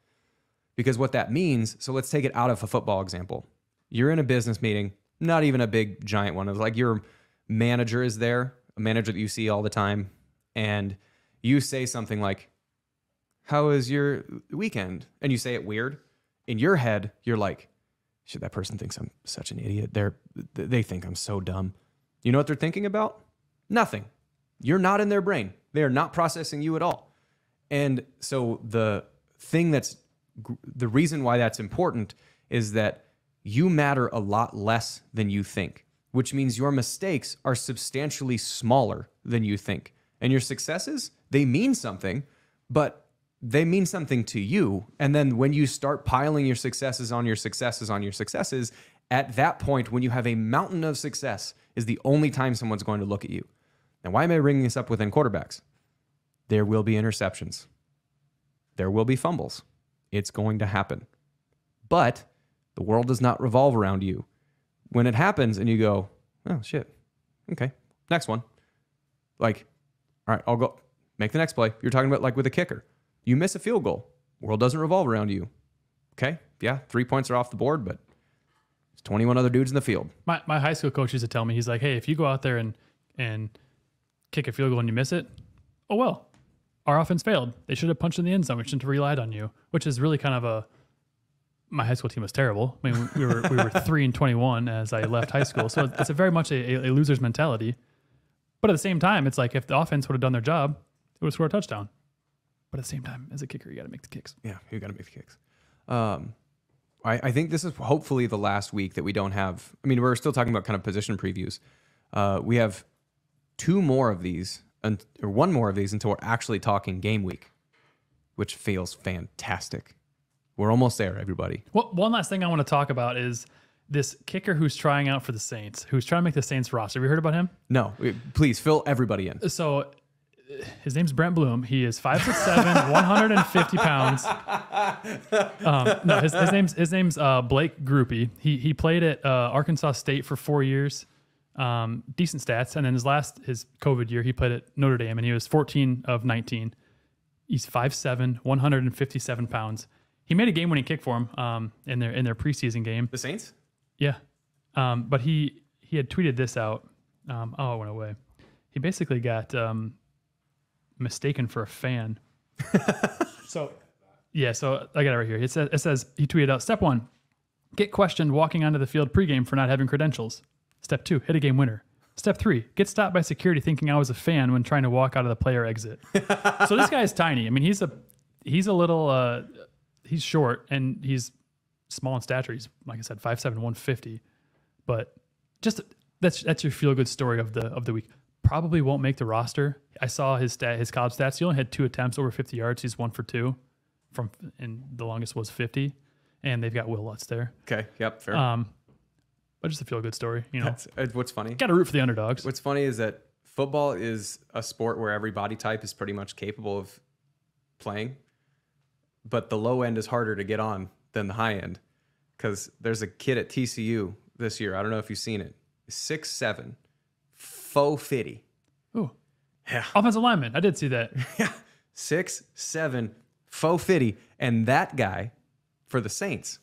Because what that means, so let's take it out of a football example. You're in a business meeting, not even a big giant one. It's like your manager is there, a manager that you see all the time, and you say something like, "How was your weekend?" And you say it weird. In your head, you're like, "Shit, that person thinks I'm such an idiot. They think I'm so dumb." You know what they're thinking about? Nothing. You're not in their brain. They are not processing you at all. And so the reason why that's important is that you matter a lot less than you think, which means your mistakes are substantially smaller than you think. And your successes, they mean something, but they mean something to you. And then when you start piling your successes on your successes on your successes, at that point, when you have a mountain of success, is the only time someone's going to look at you. Now, why am I bringing this up within quarterbacks? There will be interceptions. There will be fumbles. It's going to happen. But the world does not revolve around you. When it happens and you go, "Oh, shit. Okay, next one." Like, all right, I'll go make the next play. You're talking about like with a kicker. You miss a field goal. World doesn't revolve around you. Okay, yeah, 3 points are off the board, but there's 21 other dudes in the field. My high school coach used to tell me, he's like, "Hey, if you go out there and kick a field goal and you miss it, oh, well, our offense failed. They should have punched in the end zone. We shouldn't have relied on you, which is really kind of my high school team was terrible. I mean, we were 3-21 as I left high school. So it's a very much a loser's mentality. But at the same time, it's like if the offense would have done their job, it would have scored a touchdown. But at the same time, as a kicker, you got to make the kicks. Yeah, you got to make the kicks. I think this is hopefully the last week that we don't have. I mean, we're still talking about kind of position previews. We have one more of these until we're actually talking game week, which feels fantastic. We're almost there, everybody. Well, one last thing I want to talk about is this kicker who's trying out for the Saints, who's trying to make the Saints roster. Have you heard about him? No, please fill everybody in. So his name's Brent Bloom. He is 5'7", 150 pounds. No, his name's Blake Groupie. He played at Arkansas State for 4 years. Decent stats. And then his COVID year, he played at Notre Dame, and he was 14 of 19. He's 5'7", 157 pounds. He made a game-winning kick for him in their preseason game. The Saints? Yeah. But he had tweeted this out. It went away. He basically got mistaken for a fan. So I got it right here. It says he tweeted out, step 1, get questioned walking onto the field pregame for not having credentials. Step 2, hit a game winner. Step 3, get stopped by security thinking I was a fan when trying to walk out of the player exit. So this guy's tiny. I mean, he's a little, he's short and he's small in stature. He's, like I said, 5'7", 150. But just that's your feel-good story of the week. Probably won't make the roster. I saw his college stats. He only had 2 attempts over 50 yards. He's 1 for 2, and the longest was 50. And they've got Will Lutz there. Okay, yep, fair. But just a feel-good story, you know. That's what's funny. Got to root for the underdogs. What's funny is that football is a sport where every body type is pretty much capable of playing, but the low end is harder to get on than the high end. Because there's a kid at TCU this year. I don't know if you've seen it. 6'7", faux fitty. Ooh. Yeah. Offensive lineman. I did see that. Yeah. 6'7", faux fitty. And that guy, for the Saints,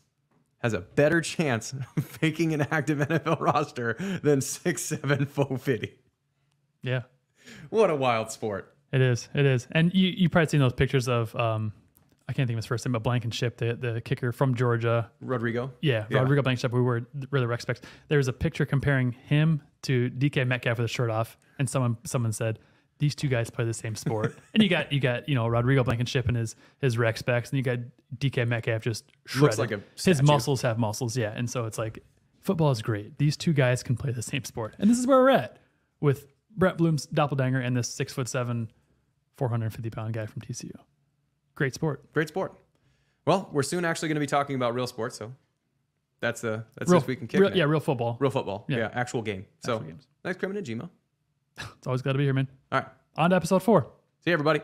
has a better chance of making an active NFL roster than 6'7", faux fitty. Yeah. What a wild sport. It is. And you probably seen those pictures of, I can't think of his first name, but Blankenship, the kicker from Georgia. Rodrigo? Yeah. Rodrigo Blankenship. We were really rec specs. There was a picture comparing him to DK Metcalf with his shirt off, and someone said, these two guys play the same sport. And you got Rodrigo Blankenship and his rec specs, and you got DK Metcalf just shredded. Looks like a statue. His muscles have muscles, yeah. And so it's like, football is great. These two guys can play the same sport. And this is where we're at with Brett Bloom's doppelganger and this 6'7", 450-pound guy from TCU. Great sport. Great sport. Well, we're soon actually going to be talking about real sports, so that's this week in Kickin' It. Yeah, real football. Real football. Yeah. Yeah, actual game. Actual So games. thanks, Crimin and Gmo. It's always glad to be here, man. All right. On to episode 4. See you, everybody.